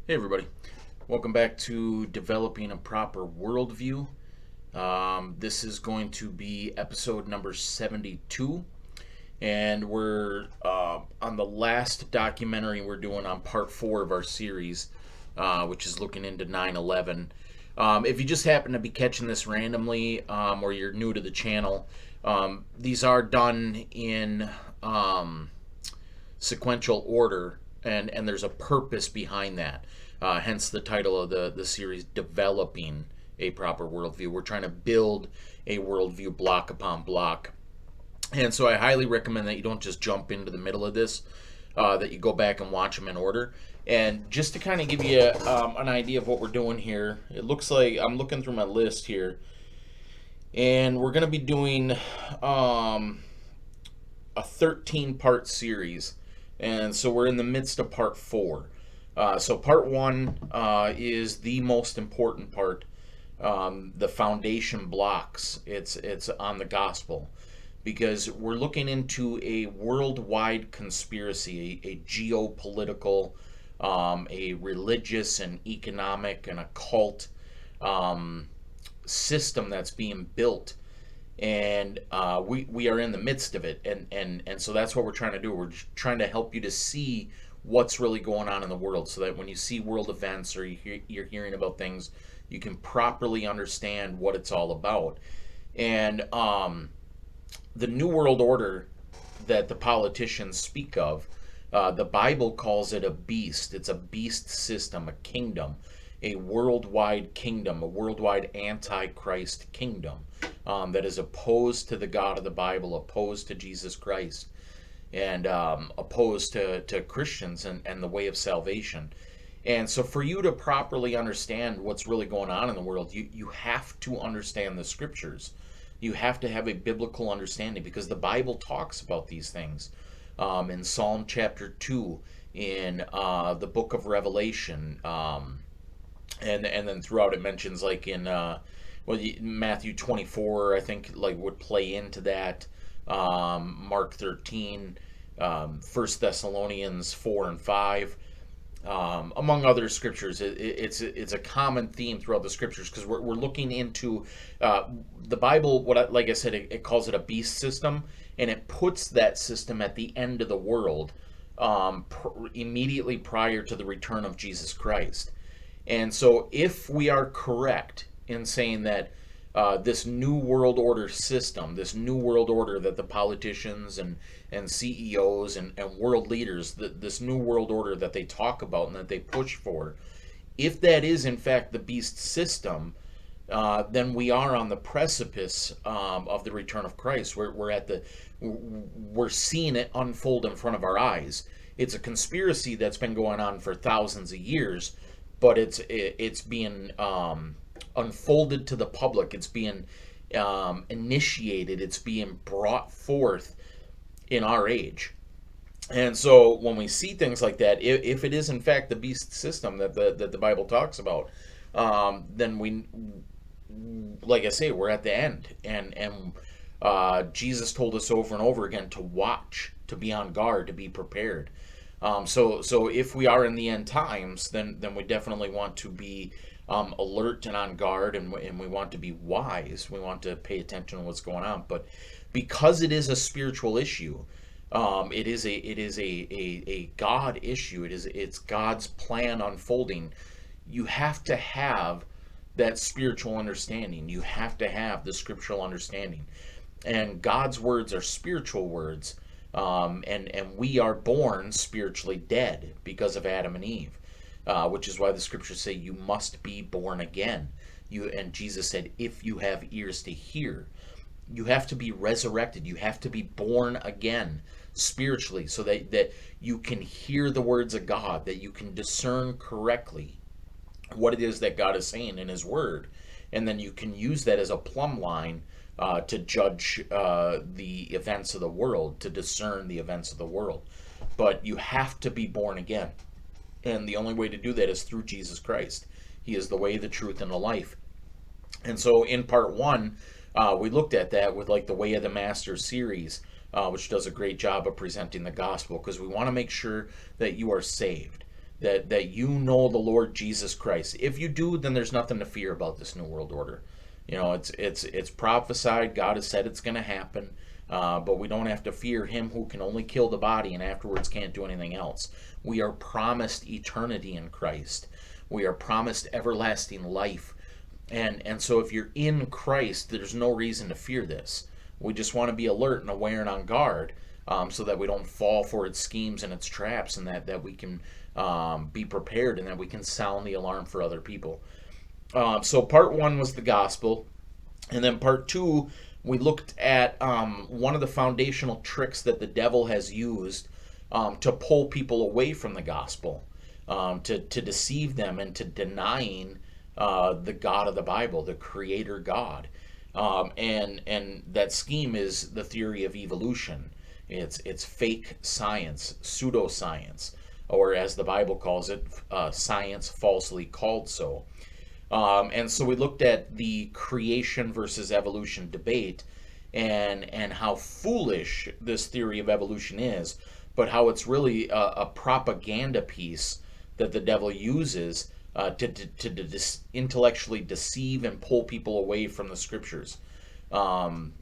Hey everybody, welcome back to Developing a Proper Worldview. This is going to be episode number 72, and we're on the last documentary we're doing on part 4 of our series, which is looking into 9/11. If you just happen to be catching this randomly, or you're new to the channel, these are done in sequential order, and there's a purpose behind that. Hence the title of the series, Developing a Proper Worldview. We're trying to build a worldview block upon block. And so I highly recommend that you don't just jump into the middle of this, that you go back and watch them in order. And just to kind of give you an idea of what we're doing here, it looks like I'm looking through my list here, and we're going to be doing a 13-part series. And so we're in the midst of part 4. So part 1 is the most important part, the foundation blocks. It's on the gospel, because we're looking into a worldwide conspiracy, a geopolitical, a religious and economic and occult system that's being built, and we are in the midst of it, and so that's what we're trying to do. We're just trying to help you to see what's really going on in the world, so that when you see world events or you're hearing about things, you can properly understand what it's all about. And the new world order that the politicians speak of, the Bible calls it a beast. It's a beast system, a kingdom, a worldwide kingdom, a worldwide antichrist kingdom, that is opposed to the God of the Bible, opposed to Jesus Christ, and opposed to Christians and the way of salvation. And so for you to properly understand what's really going on in the world, you have to understand the scriptures. You have to have a biblical understanding, because the Bible talks about these things, in Psalm chapter 2, in the book of Revelation, and then throughout it mentions, like in Matthew 24, I think, like, would play into that, Mark 13, 1 Thessalonians 4 and 5, among other scriptures. It's a common theme throughout the scriptures, because we're looking into the Bible. Like I said, it calls it a beast system, and it puts that system at the end of the world, immediately prior to the return of Jesus Christ. And so, if we are correct in saying that this new world order system, this new world order that the politicians and CEOs and world leaders, this new world order that they talk about and that they push for, if that is in fact the beast system, then we are on the precipice of the return of Christ. We're seeing it unfold in front of our eyes. It's a conspiracy that's been going on for thousands of years, but it's being unfolded to the public. It's being initiated. It's being brought forth in our age. And so when we see things like that, if it is in fact the beast system that the Bible talks about, then we, like I say, we're at the end. And Jesus told us over and over again to watch, to be on guard, to be prepared. So if we are in the end times, then we definitely want to be alert and on guard, and we want to be wise. We want to pay attention to what's going on. But because it is a spiritual issue, it is a God issue. It's God's plan unfolding. You have to have that spiritual understanding. You have to have the scriptural understanding. And God's words are spiritual words. And we are born spiritually dead because of Adam and Eve, which is why the scriptures say you must be born again. And Jesus said, if you have ears to hear, you have to be resurrected. You have to be born again spiritually, so that you can hear the words of God, that you can discern correctly what it is that God is saying in His Word, and then you can use that as a plumb line to judge the events of the world, to discern the events of the world. But you have to be born again, and the only way to do that is through Jesus Christ. He is the way, the truth, and the life. And so in part 1, we looked at that with, like, the Way of the Master series, which does a great job of presenting the gospel, because we want to make sure that you are saved, that you know the Lord Jesus Christ. If you do, then there's nothing to fear about this new world order. You know, it's prophesied. God has said it's going to happen, but we don't have to fear him who can only kill the body and afterwards can't do anything else. We are promised eternity in Christ. We are promised everlasting life, and so if you're in Christ, there's no reason to fear this. We just want to be alert and aware and on guard, so that we don't fall for its schemes and its traps, and that we can be prepared, and that we can sound the alarm for other people. So part one was the gospel, and then part two, we looked at one of the foundational tricks that the devil has used to pull people away from the gospel, to deceive them into denying the God of the Bible, the Creator God. And that scheme is the theory of evolution. It's fake science, pseudoscience, or as the Bible calls it, science falsely called so. And so we looked at the creation versus evolution debate, and how foolish this theory of evolution is, but how it's really a propaganda piece that the devil uses to intellectually deceive and pull people away from the scriptures. And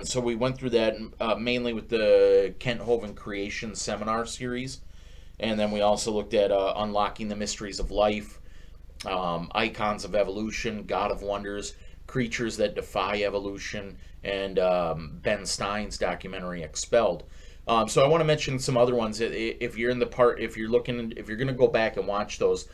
so we went through that mainly with the Kent Hovind Creation Seminar series. And then we also looked at Unlocking the Mysteries of Life, Icons of Evolution, God of Wonders, Creatures That Defy Evolution, and Ben Stein's documentary Expelled. So I want to mention some other ones. If you're if you're going to go back and watch those,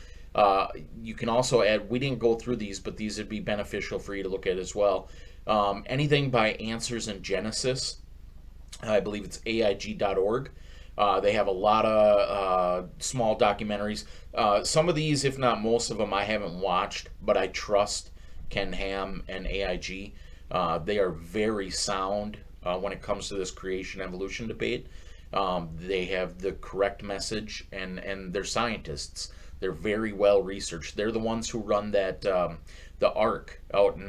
you can also add. We didn't go through these, but these would be beneficial for you to look at as well. Anything by Answers in Genesis, I believe it's aig.org. They have a lot of small documentaries. Some of these, if not most of them, I haven't watched, but I trust Ken Ham and AIG. They are very sound when it comes to this creation evolution debate. They have the correct message, and they're scientists. They're very well researched. They're the ones who run that the Ark out in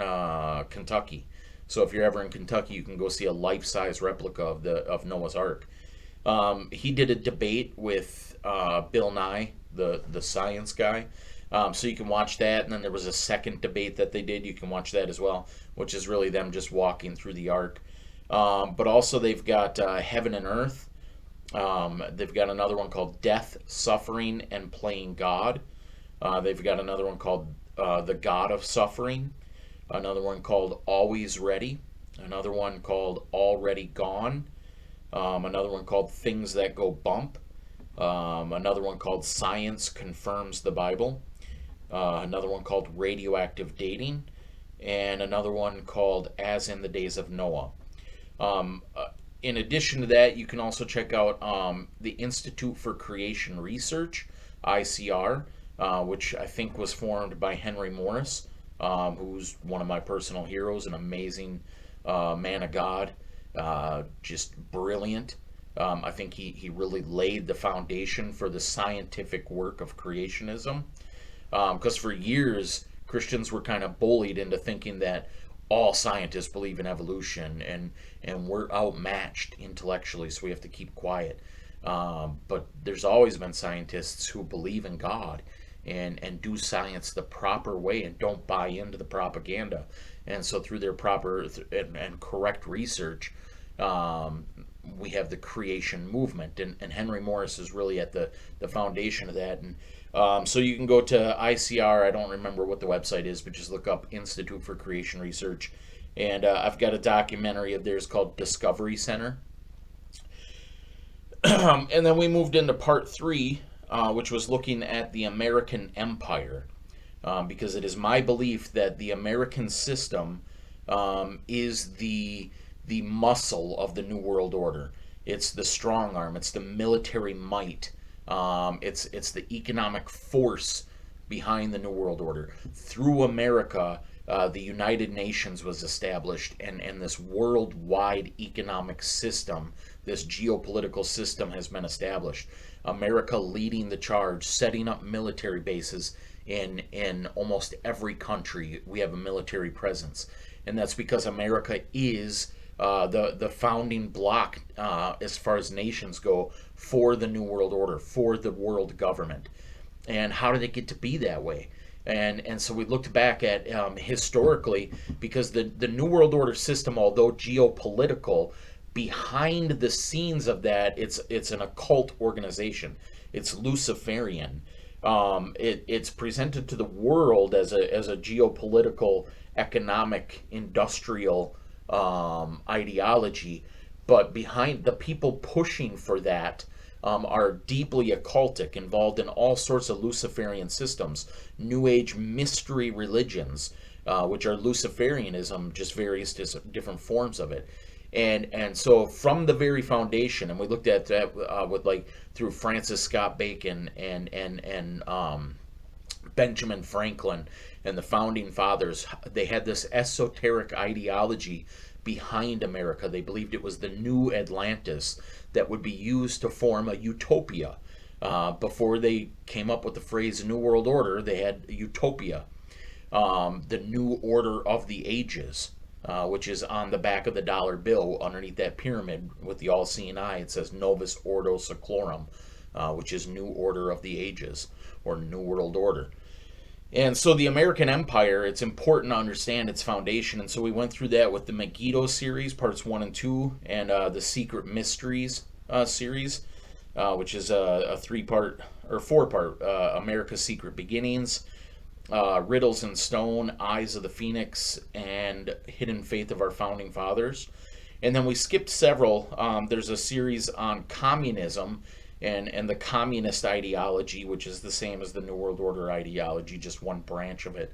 Kentucky. So if you're ever in Kentucky, you can go see a life-size replica of Noah's Ark. He did a debate with Bill Nye, the science guy. So you can watch that, and then there was a second debate that they did. You can watch that as well, which is really them just walking through the Ark. But also they've got Heaven and Earth. They've got another one called Death, Suffering, and Playing God. They've got another one called The God of Suffering. Another one called Always Ready. Another one called Already Gone. Another one called Things That Go Bump. Another one called Science Confirms the Bible. Another one called Radioactive Dating. And another one called As in the Days of Noah. In addition to that, you can also check out the Institute for Creation Research, ICR, which I think was formed by Henry Morris, who's one of my personal heroes, an amazing man of God, just brilliant. I think he really laid the foundation for the scientific work of creationism, because for years Christians were kind of bullied into thinking that all scientists believe in evolution, and we're outmatched intellectually, so we have to keep quiet. But there's always been scientists who believe in God and do science the proper way and don't buy into the propaganda. And so through their proper and correct research, we have the creation movement, and Henry Morris is really at the foundation of that. And so you can go to ICR. I don't remember what the website is, but just look up Institute for Creation Research. And I've got a documentary of theirs called Discovery Center. And then we moved into part three, which was looking at the American Empire, because it is my belief that the American system is the muscle of the New World Order. It's the strong arm. It's the military might. It's the economic force behind the New World Order. Through America, the United Nations was established, and this worldwide economic system, this geopolitical system has been established. America leading the charge, setting up military bases in almost every country. We have a military presence, and that's because America is the founding block as far as nations go for the New World Order, for the world government. and how did it get to be that way? And so we looked back at historically, because the New World Order system, although geopolitical, behind the scenes of that, it's an occult organization. It's Luciferian. It's presented to the world as a geopolitical, economic, industrial ideology, but behind the people pushing for that are deeply occultic, involved in all sorts of Luciferian systems, New Age mystery religions, which are Luciferianism, just various different forms of it. And so from the very foundation, and we looked at that with like through Francis Scott Bacon and Benjamin Franklin and the founding fathers, they had this esoteric ideology behind America. They believed it was the new Atlantis that would be used to form a utopia. Before they came up with the phrase New World Order, they had utopia, the New Order of the Ages, which is on the back of the dollar bill underneath that pyramid with the all-seeing eye. It says Novus Ordo Seclorum, which is New Order of the Ages, or New World Order. And so the American Empire, it's important to understand its foundation. And so we went through that with the Megiddo series, parts 1 and 2, and the Secret Mysteries series, which is a 3-part or 4-part America's Secret Beginnings, Riddles in Stone, Eyes of the Phoenix, and Hidden Faith of Our Founding Fathers. And then we skipped several. There's a series on communism and the communist ideology, which is the same as the New World Order ideology, just one branch of it,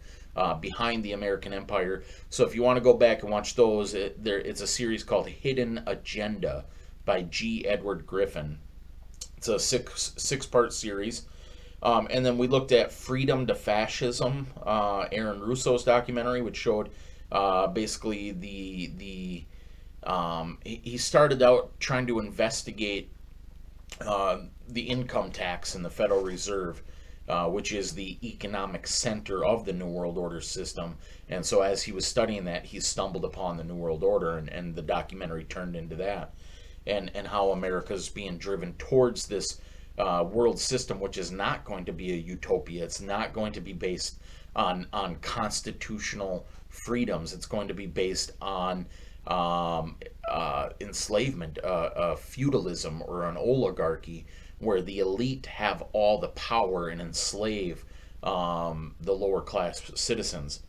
behind the American Empire. So if you want to go back and watch those, it's a series called Hidden Agenda by G. Edward Griffin. It's a six-part series. And then we looked at Freedom to Fascism, Aaron Russo's documentary, which showed basically he started out trying to investigate the income tax in the Federal Reserve, which is the economic center of the New World Order system. And so as he was studying that, he stumbled upon the New World Order, and the documentary turned into that, and how America's being driven towards this world system, which is not going to be a utopia. It's not going to be based on constitutional freedoms. It's going to be based on enslavement, feudalism, or an oligarchy, where the elite have all the power and enslave the lower class citizens.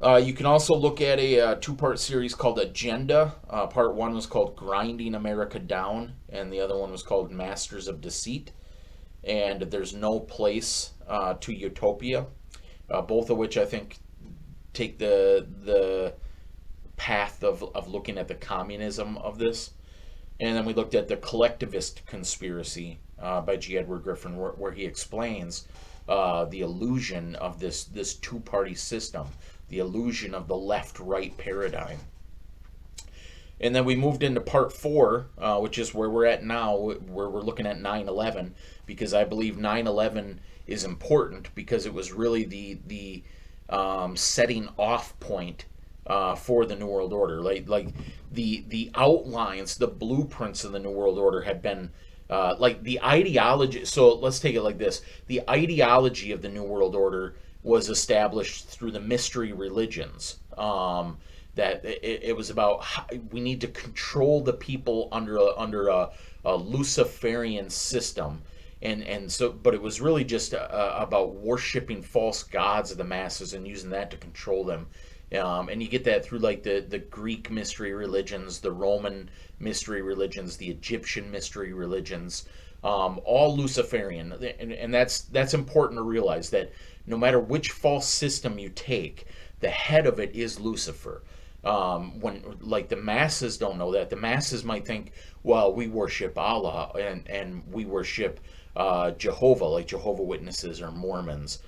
You can also look at a 2-part series called Agenda. Part 1 was called Grinding America Down, and the other one was called Masters of Deceit. And There's No Place to Utopia, both of which I think take the path of looking at the communism of this. And then we looked at The Collectivist Conspiracy by G. Edward Griffin, where he explains the illusion of this two-party system, the illusion of the left-right paradigm. And then we moved into part 4, which is where we're at now, where we're looking at 9/11, because I believe 9/11 is important because it was really the setting off point for the New World Order. Like the outlines, the blueprints of the New World Order had been like the ideology. So let's take it like this: the ideology of the New World Order was established through the mystery religions. That it was about how we need to control the people under a Luciferian system, and so, but it was really just about worshiping false gods of the masses and using that to control them. And you get that through like the Greek mystery religions, the Roman mystery religions, the Egyptian mystery religions, all Luciferian. And that's important to realize, that no matter which false system you take, the head of it is Lucifer. When like the masses don't know that, the masses might think, well, we worship Allah and we worship Jehovah, like Jehovah Witnesses or Mormons,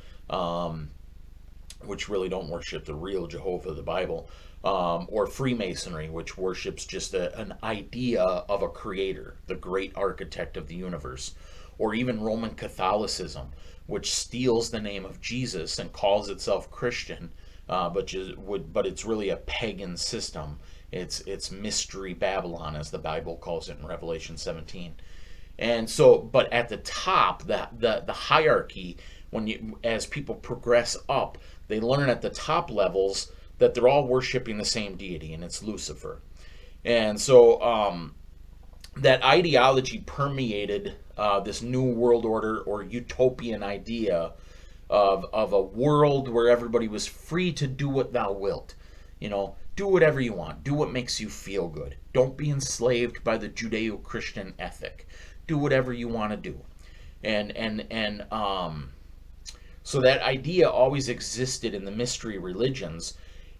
which really don't worship the real Jehovah, the Bible, or Freemasonry, which worships just an idea of a creator, the great architect of the universe, or even Roman Catholicism, which steals the name of Jesus and calls itself Christian, but it's really a pagan system. It's mystery Babylon, as the Bible calls it in Revelation 17. And so, but at the top, the hierarchy, as people progress up, they learn at the top levels that they're all worshiping the same deity, and it's Lucifer. And so that ideology permeated this new world order or utopian idea of a world where everybody was free to do what thou wilt. Do whatever you want. Do what makes you feel good. Don't be enslaved by the Judeo-Christian ethic. Do whatever you want to do. And so that idea always existed in the mystery religions.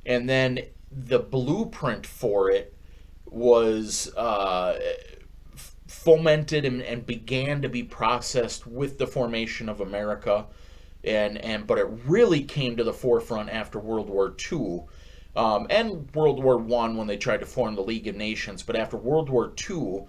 And then the blueprint for it was fomented and began to be processed with the formation of America, but it really came to the forefront after World War II, and World War I when they tried to form the League of Nations. But after World War II,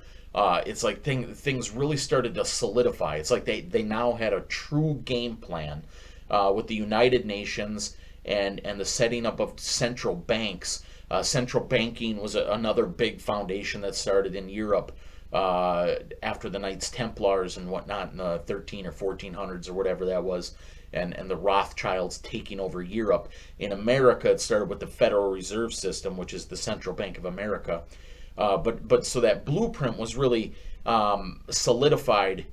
it's like things really started to solidify. It's like they now had a true game plan with the United Nations and the setting up of central banks. Central banking was another big foundation that started in Europe after the Knights Templars and whatnot in the 13 or 1400s or whatever that was, and the Rothschilds taking over Europe. In America, it started with the Federal Reserve System, which is the Central Bank of America. But so that blueprint was really solidified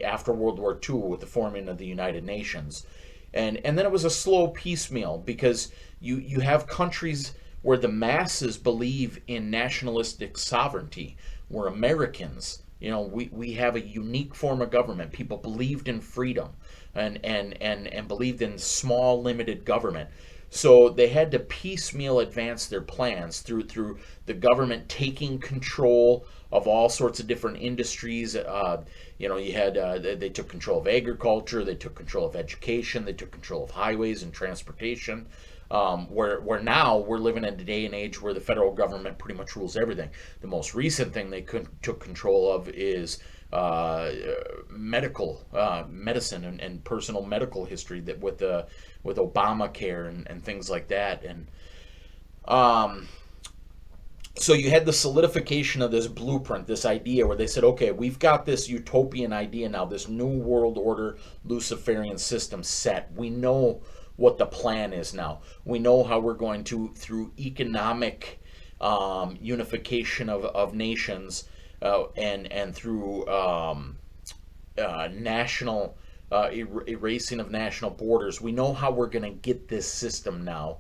after World War II with the forming of the United Nations. And then it was a slow piecemeal, because you have countries where the masses believe in nationalistic sovereignty. We're Americans. We have a unique form of government. People believed in freedom and believed in small, limited government. So they had to piecemeal advance their plans through the government taking control of all sorts of different industries. You had they took control of agriculture, they took control of education, they took control of highways and transportation. Where now we're living in a day and age where the federal government pretty much rules everything. The most recent thing they took control of is medicine and personal medical history, that with Obamacare and things like that. And so you had the solidification of this blueprint, this idea where they said, okay, we've got this utopian idea now, this new world order Luciferian system set. We know what the plan is now. We know how we're going to, through economic unification of nations and through national erasing of national borders, we know how we're going to get this system now.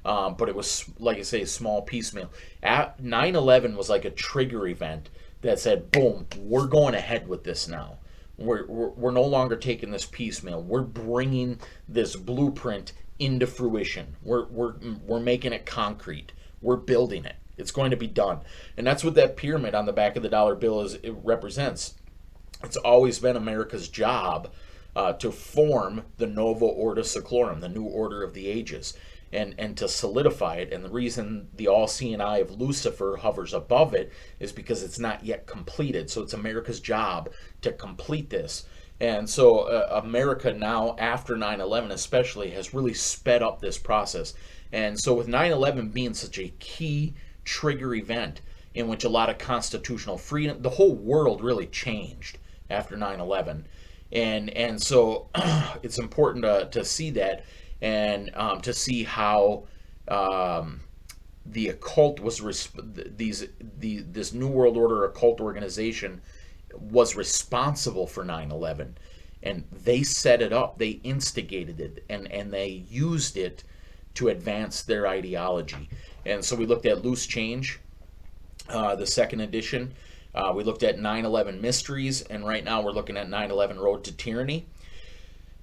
But it was, like I say, small piecemeal. 9/11 was like a trigger event that said, boom, we're going ahead with this now. We're no longer taking this piecemeal. We're bringing this blueprint into fruition. We're making it concrete. We're building it. It's going to be done. And that's what that pyramid on the back of the dollar bill it represents. It's always been America's job to form the Nova Ordo Seclorum, the new order of the ages, and to solidify it. And the reason the all-seeing eye of Lucifer hovers above it is because it's not yet completed. So it's America's job to complete this. And so America now, after 9/11 especially, has really sped up this process. And so with 9/11 being such a key trigger event in which a lot of constitutional freedom, the whole world really changed after 9/11. And so it's important to see that, and to see how the occult was this New World Order occult organization was responsible for 9/11, and they set it up, they instigated it, and they used it to advance their ideology. And so we looked at Loose Change, the second edition. We looked at 9/11 Mysteries, and right now we're looking at 9/11 Road to Tyranny.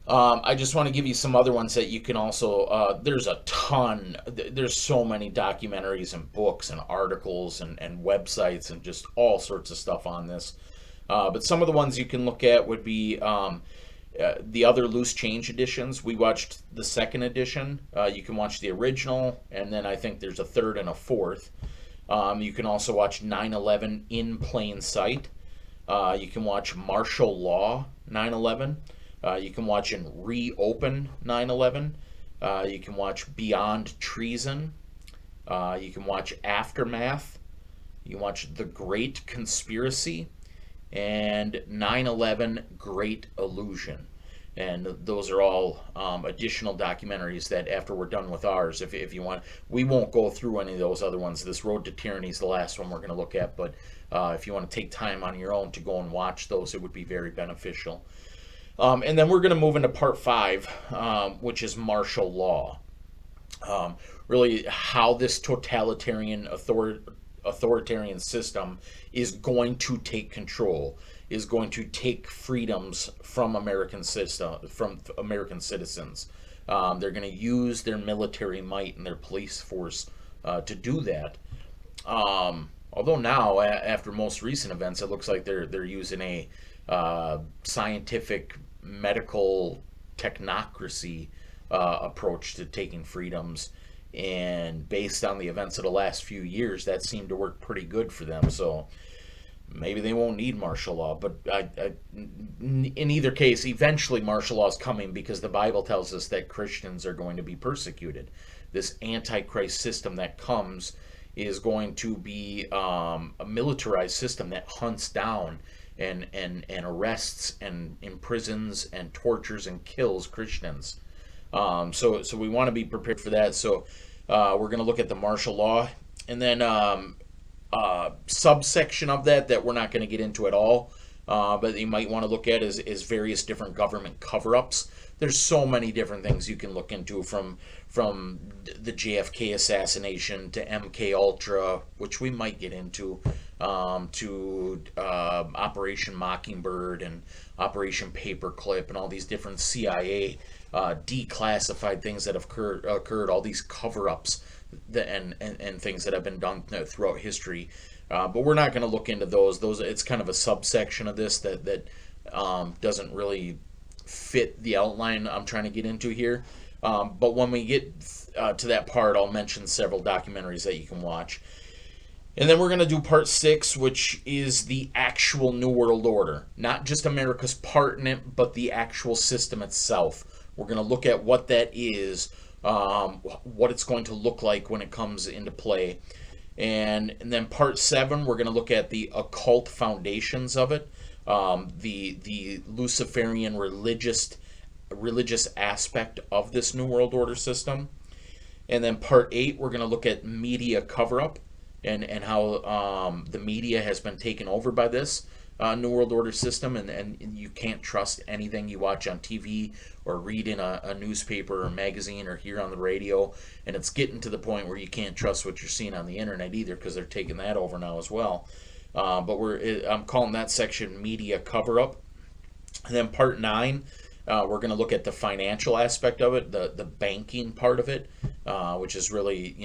I just want to give you some other ones that you can also, there's a ton, there's so many documentaries and books and articles and websites and just all sorts of stuff on this. But some of the ones you can look at would be the other Loose Change editions. We watched the second edition. You can watch the original, and then I think there's a third and a fourth. You can also watch 9/11 in Plain Sight. You can watch Martial Law 9/11. You can watch and Reopen 9/11. You can watch Beyond Treason. You can watch Aftermath. You can watch The Great Conspiracy. and 9/11 Great Illusion. And those are all additional documentaries that after we're done with ours, if you want, we won't go through any of those other ones. This Road to Tyranny is the last one we're going to look at, but if you want to take time on your own to go and watch those, it would be very beneficial. And then we're going to move into part 5, which is martial law. Really, how this totalitarian authoritarian system is going to take control, is going to take freedoms from American citizens. They're going to use their military might and their police force to do that. Although now, after most recent events, it looks like they're using a scientific medical technocracy approach to taking freedoms. And based on the events of the last few years, that seemed to work pretty good for them. So maybe they won't need martial law. But in either case, eventually martial law is coming because the Bible tells us that Christians are going to be persecuted. This antichrist system that comes is going to be a militarized system that hunts down and arrests and imprisons and tortures and kills Christians. So we want to be prepared for that. So we're going to look at the martial law, and then subsection of that we're not going to get into at all, but you might want to look at is various different government cover-ups. There's so many different things you can look into, from the JFK assassination to MK Ultra, which we might get into, to Operation Mockingbird and Operation Paperclip and all these different CIA declassified things that have occurred, all these cover-ups and things that have been done throughout history. But we're not going to look into those. It's kind of a subsection of this that doesn't really fit the outline I'm trying to get into here. But when we get to that part, I'll mention several documentaries that you can watch. And then we're going to do part 6, which is the actual New World Order. Not just America's part in it, but the actual system itself. We're going to look at what that is, what it's going to look like when it comes into play. And then part 7, we're going to look at the occult foundations of it, the Luciferian religious aspect of this New World Order system. And then part 8, we're going to look at media cover-up and how the media has been taken over by this New World Order system, and you can't trust anything you watch on TV or read in a newspaper or magazine or hear on the radio. And it's getting to the point where you can't trust what you're seeing on the internet either, because they're taking that over now as well. But I'm calling that section media cover-up. And then part 9, we're going to look at the financial aspect of it, the banking part of it, which is really,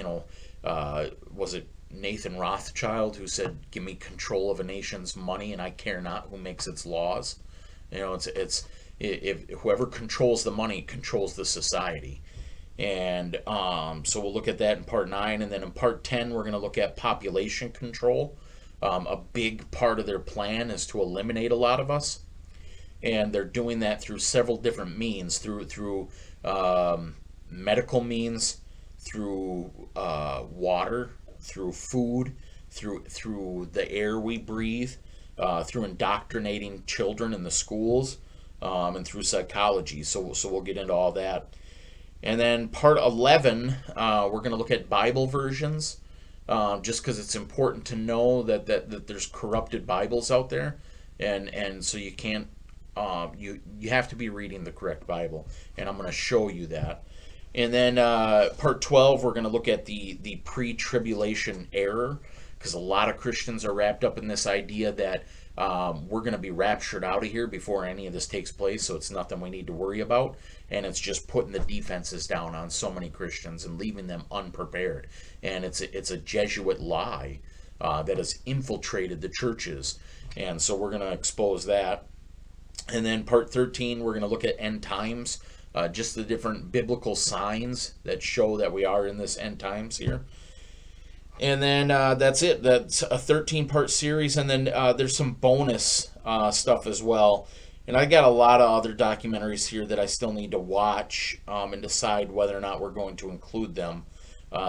was it Nathan Rothschild who said, "Give me control of a nation's money, and I care not who makes its laws." It's if whoever controls the money controls the society. And so we'll look at that in part 9, and then in part 10 we're going to look at population control. A big part of their plan is to eliminate a lot of us, and they're doing that through several different means, through medical means, through water, through food, through the air we breathe, through indoctrinating children in the schools, and through psychology. So we'll get into all that. And then part 11, we're going to look at Bible versions, just because it's important to know that there's corrupted Bibles out there, and so you can't you have to be reading the correct Bible, and I'm going to show you that. And then part 12, we're going to look at the pre-tribulation error, because a lot of Christians are wrapped up in this idea that we're going to be raptured out of here before any of this takes place, so it's nothing we need to worry about. And it's just putting the defenses down on so many Christians and leaving them unprepared. And it's a Jesuit lie that has infiltrated the churches. And so we're going to expose that. And then part 13, we're going to look at end times. Just the different biblical signs that show that we are in this end times here. And then that's it. That's a 13-part series. And then there's some bonus stuff as well. And I got a lot of other documentaries here that I still need to watch and decide whether or not we're going to include them.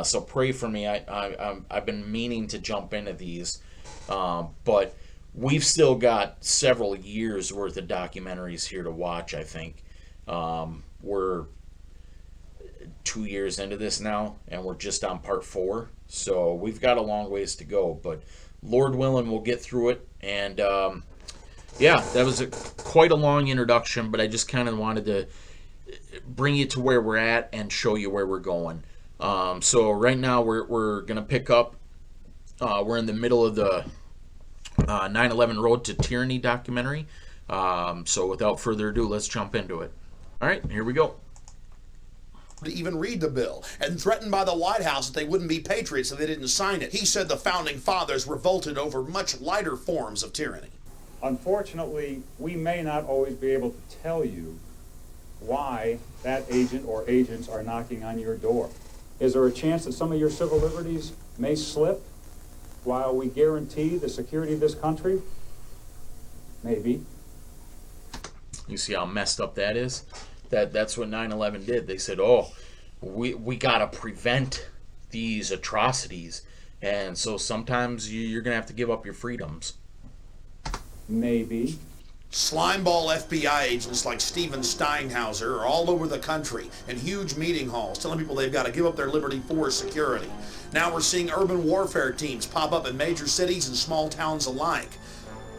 So pray for me. I've been meaning to jump into these. But we've still got several years worth of documentaries here to watch, I think. We're 2 years into this now, and we're just on part 4. So we've got a long ways to go, but Lord willing, we'll get through it. And yeah, that was quite a long introduction, but I just kind of wanted to bring you to where we're at and show you where we're going. So right now we're going to pick up. We're in the middle of the 9/11 Road to Tyranny documentary. So without further ado, let's jump into it. All right, here we go. To even read the bill, and threatened by the White House that they wouldn't be patriots if they didn't sign it. He said the founding fathers revolted over much lighter forms of tyranny. Unfortunately, we may not always be able to tell you why that agent or agents are knocking on your door. Is there a chance that some of your civil liberties may slip while we guarantee the security of this country? Maybe. You see how messed up that is? That's what 9/11 did. They said, oh, we got to prevent these atrocities. And so sometimes you're going to have to give up your freedoms. Maybe. Slimeball FBI agents like Steven Steinhauser are all over the country in huge meeting halls telling people they've got to give up their liberty for security. Now we're seeing urban warfare teams pop up in major cities and small towns alike.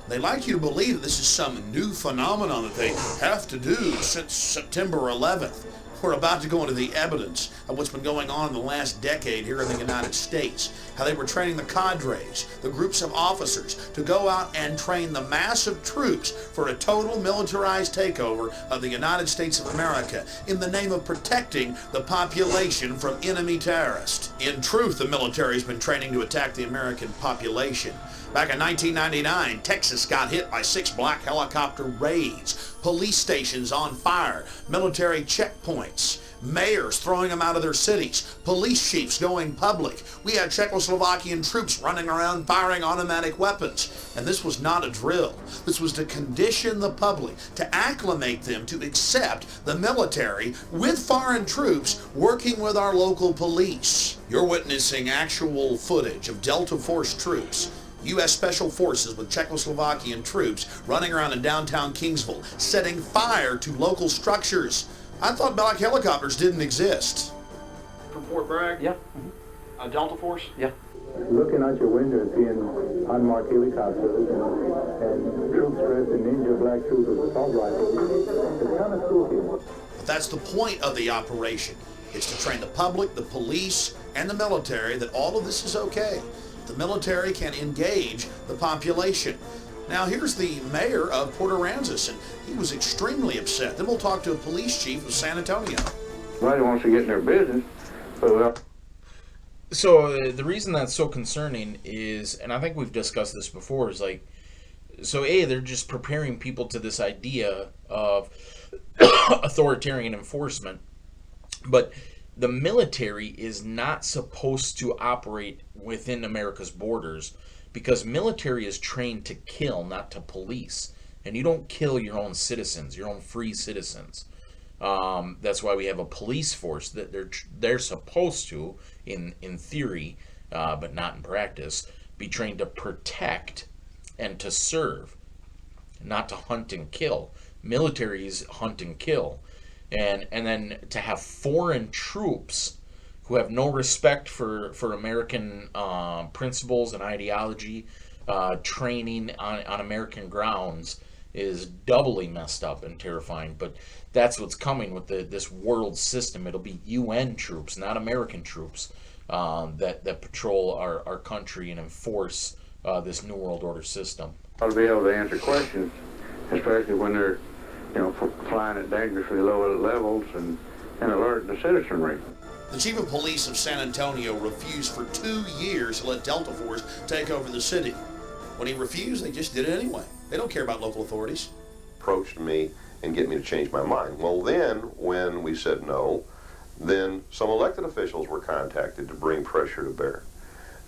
They like you to believe that this is some new phenomenon that they have to do since September 11th. We're about to go into the evidence of what's been going on in the last decade here in the United States. How they were training the cadres, the groups of officers, to go out and train the massive troops for a total militarized takeover of the United States of America in the name of protecting the population from enemy terrorists. In truth, the military's been training to attack the American population. Back in 1999, Texas got hit by 6 black helicopter raids, police stations on fire, military checkpoints, mayors throwing them out of their cities, police chiefs going public. We had Czechoslovakian troops running around firing automatic weapons. And this was not a drill. This was to condition the public, to acclimate them to accept the military with foreign troops working with our local police. You're witnessing actual footage of Delta Force troops, U.S. Special Forces with Czechoslovakian troops running around in downtown Kingsville, setting fire to local structures. I thought black helicopters didn't exist. From Fort Bragg? Yeah. Delta Force? Yeah. Looking out your window and seeing unmarked helicopters and troops dressed in ninja black troops with assault rifles, it's kind of spooky. But that's the point of the operation. It's to train the public, the police, and the military that all of this is okay. The military can engage the population. Now here's the mayor of Port Aransas, and he was extremely upset. Then we'll talk to a police chief of San Antonio. Nobody wants to get in their business, So the reason that's so concerning is, and I think we've discussed this before, is like, so they're just preparing people to this idea of authoritarian enforcement, but the military is not supposed to operate within America's borders because military is trained to kill, not to police. And you don't kill your own citizens, your own free citizens. That's why we have a police force that they're supposed to, in theory, but not in practice, be trained to protect and to serve, not to hunt and kill. Militaries hunt and kill. And then to have foreign troops who have no respect for American principles and ideology training on American grounds is doubly messed up and terrifying. But that's what's coming with this world system. It'll be UN troops, not American troops, that patrol our country and enforce this New World Order system. I'll be able to answer questions, especially when they're flying at dangerously low levels and alert the citizenry. The chief of police of San Antonio refused for 2 years to let Delta Force take over the city. When he refused, they just did it anyway. They don't care about local authorities. Approached me and get me to change my mind. Well, then, when we said no, then some elected officials were contacted to bring pressure to bear.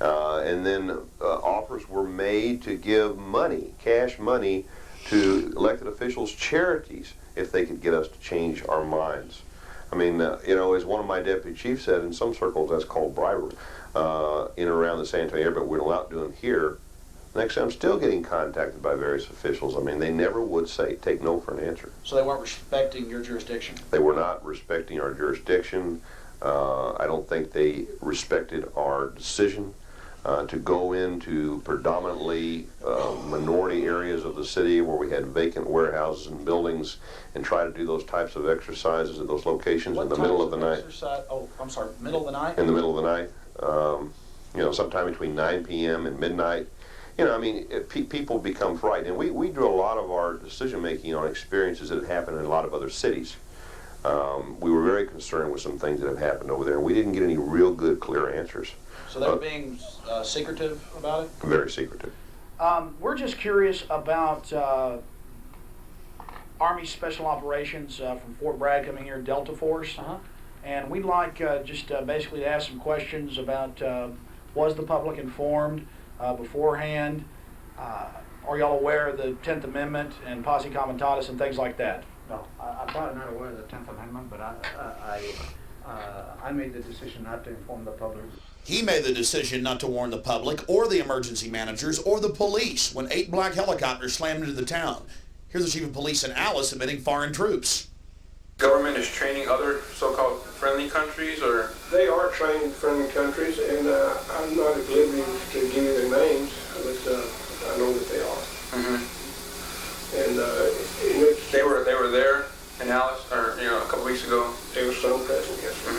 And then offers were made to give money, cash money, to elected officials, charities, if they could get us to change our minds. I mean, as one of my deputy chiefs said, in some circles that's called bribery in and around the San Antonio area, but we don't allow it to do them here. Next day, I'm still getting contacted by various officials. I mean, they never would take no for an answer. So they weren't respecting your jurisdiction? They were not respecting our jurisdiction. I don't think they respected our decision to go into predominantly minority areas of the city where we had vacant warehouses and buildings and try to do those types of exercises at those locations in the middle of the night. Oh, I'm sorry, middle of the night? In the middle of the night. You know, sometime between 9 p.m. and midnight. You know, I mean, people become frightened. And we do a lot of our decision-making on experiences that have happened in a lot of other cities. We were very concerned with some things that have happened over there, and we didn't get any real good, clear answers. So they were being secretive about it? Very secretive. We're just curious about Army Special Operations from Fort Bragg coming here, Delta Force. And we'd like just basically to ask some questions about was the public informed beforehand? Are y'all aware of the 10th Amendment and posse comitatus and things like that? No, I'm probably not aware of the 10th Amendment, but I made the decision not to inform the public. He made the decision not to warn the public or the emergency managers or the police when 8 black helicopters slammed into the town. Here's the chief of police in Alice admitting foreign troops. Government is training other so-called friendly countries, or? They are training friendly countries, and I'm not at liberty to give you their names, but I know that they are. And they were there in Alice, or a couple weeks ago. There was some present, yes, sir.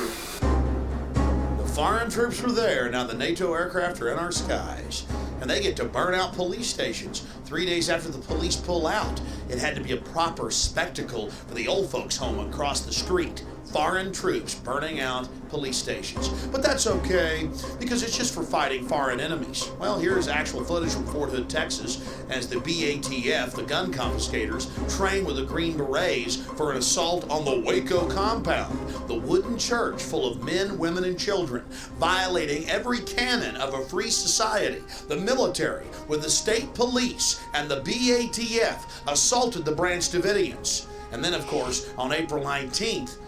The foreign troops were there. Now the NATO aircraft are in our skies, and they get to burn out police stations 3 days after the police pull out. It had to be a proper spectacle for the old folks home across the street. Foreign troops burning out police stations. But that's okay, because it's just for fighting foreign enemies. Well, here's actual footage from Fort Hood, Texas, as the BATF, the gun confiscators, train with the Green Berets for an assault on the Waco compound, the wooden church full of men, women, and children, violating every canon of a free society. The military, with the state police and the BATF, assaulted the Branch Davidians. And then, of course, on April 19th,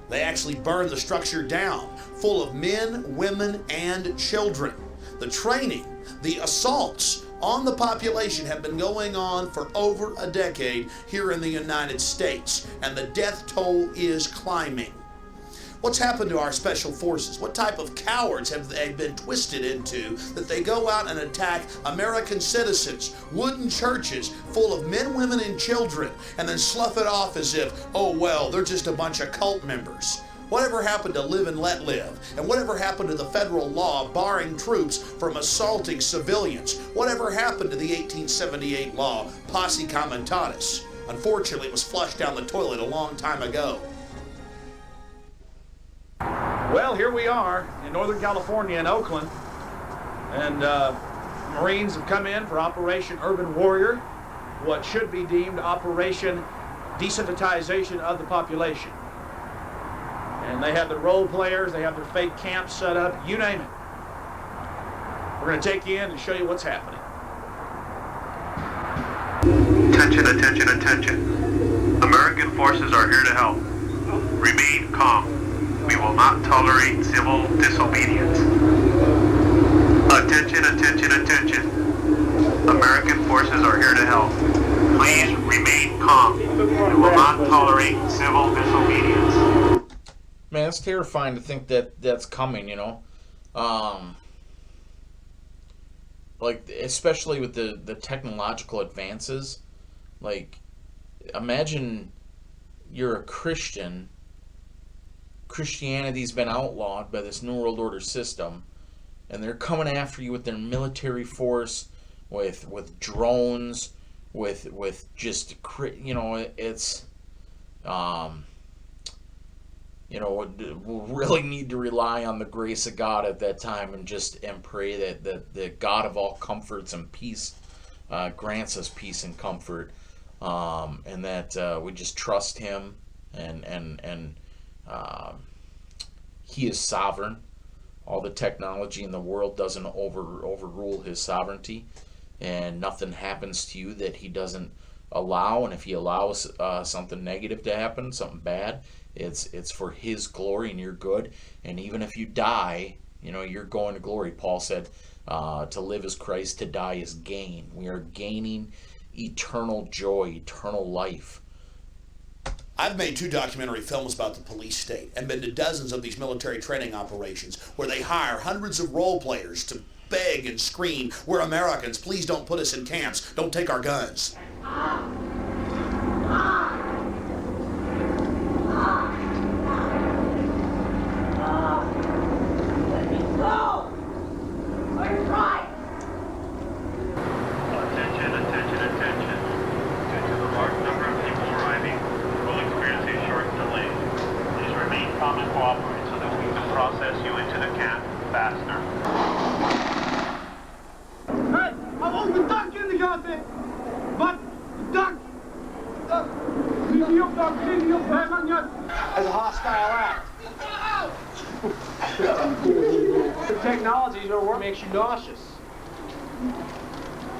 they actually burned the structure down, full of men, women, and children. The training, the assaults on the population have been going on for over a decade here in the United States, and the death toll is climbing. What's happened to our special forces? What type of cowards have they been twisted into that they go out and attack American citizens, wooden churches full of men, women, and children, and then slough it off as if, oh well, they're just a bunch of cult members? Whatever happened to live and let live? And whatever happened to the federal law barring troops from assaulting civilians? Whatever happened to the 1878 law, posse comitatus? Unfortunately, it was flushed down the toilet a long time ago. Well, here we are in Northern California in Oakland, and Marines have come in for Operation Urban Warrior, what should be deemed Operation Desensitization of the Population. And they have their role players, they have their fake camps set up, you name it. We're going to take you in and show you what's happening. Attention, attention, attention. American forces are here to help. Remain calm. We will not tolerate civil disobedience. Attention, attention, attention. American forces are here to help. Please remain calm. We will not tolerate civil disobedience. Man, it's terrifying to think that that's coming, like, especially with the technological advances. Like, imagine you're a Christian. Christianity's been outlawed by this New World Order system, and they're coming after you with their military force, with drones, with just, it's, we'll really need to rely on the grace of God at that time and pray that the God of all comforts and peace grants us peace and comfort, and that we just trust Him and He is sovereign. All the technology in the world doesn't overrule His sovereignty, and nothing happens to you that He doesn't allow. And if He allows something negative to happen, something bad, it's for His glory and your good. And even if you die, you're going to glory. Paul said To live as Christ, to die is gain. We are gaining eternal joy, eternal life. I've made 2 documentary films about the police state and been to dozens of these military training operations where they hire hundreds of role players to beg and scream, "We're Americans, please don't put us in camps, don't take our guns." Attention, attention, attention. Due to the large number of people arriving, we will experience a short delay. Please remain calm and cooperate so that we can process you into the camp faster. Hey, I want the duck in the goddamn. But duck. As a hostile act. The technology makes you nauseous.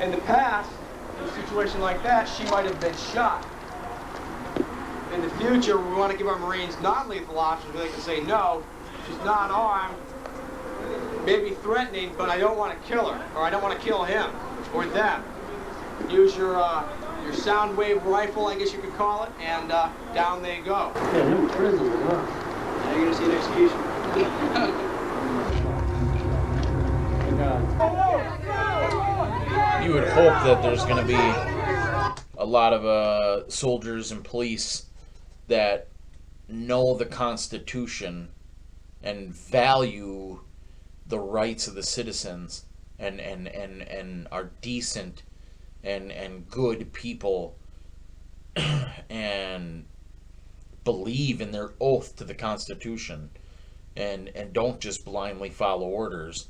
In the past, in a situation like that, she might have been shot. In the future, we want to give our Marines non-lethal options where they can say, no, she's not armed, maybe threatening, but I don't want to kill her, or I don't want to kill him, or them. Use your sound wave rifle, I guess you could call it, and down they go. Yeah, no prison, huh? Now you're going to see an execution. You would hope that there's going to be a lot of soldiers and police that know the Constitution and value the rights of the citizens and are decent and good people and believe in their oath to the Constitution and don't just blindly follow orders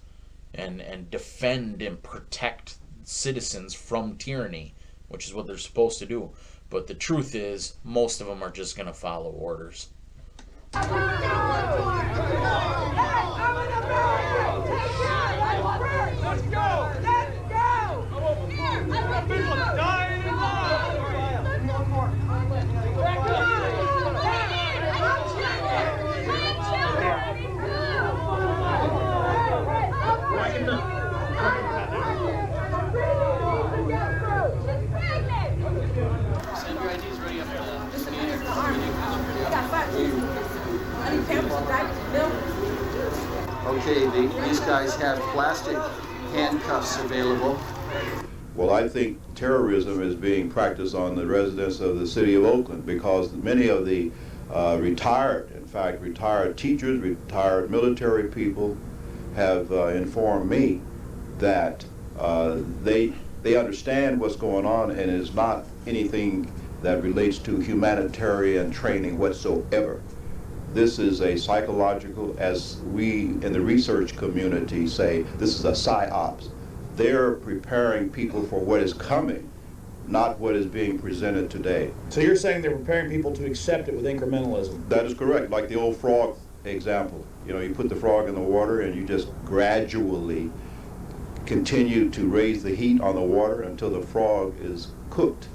and defend and protect citizens from tyranny, which is what they're supposed to do. But the truth is, most of them are just going to follow orders. Let's go! Let's go! People dying in Okay, these guys have plastic handcuffs available. Well, I think terrorism is being practiced on the residents of the city of Oakland because many of the retired teachers, retired military people have informed me that they understand what's going on, and it's not anything that relates to humanitarian training whatsoever. This is a psychological, as we in the research community say, this is a psyops. They're preparing people for what is coming, not what is being presented today. So you're saying they're preparing people to accept it with incrementalism? That is correct, like the old frog example. You know, you put the frog in the water and you just gradually continue to raise the heat on the water until the frog is cooked.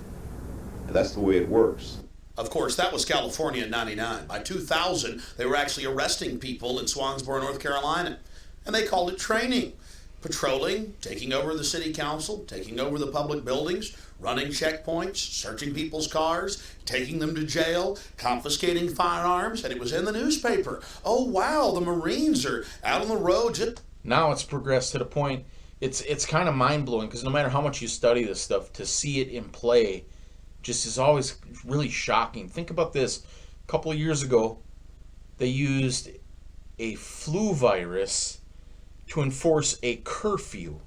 And that's the way it works. Of course, that was California in '99. By 2000, they were actually arresting people in Swansboro, North Carolina. And they called it training. Patrolling, taking over the city council, taking over the public buildings, running checkpoints, searching people's cars, taking them to jail, confiscating firearms, and it was in the newspaper. Oh, wow, the Marines are out on the road. Now it's progressed to the point, it's kind of mind-blowing, because no matter how much you study this stuff, to see it in play just is always really shocking. Think about this. A couple of years ago, they used a flu virus to enforce a curfew.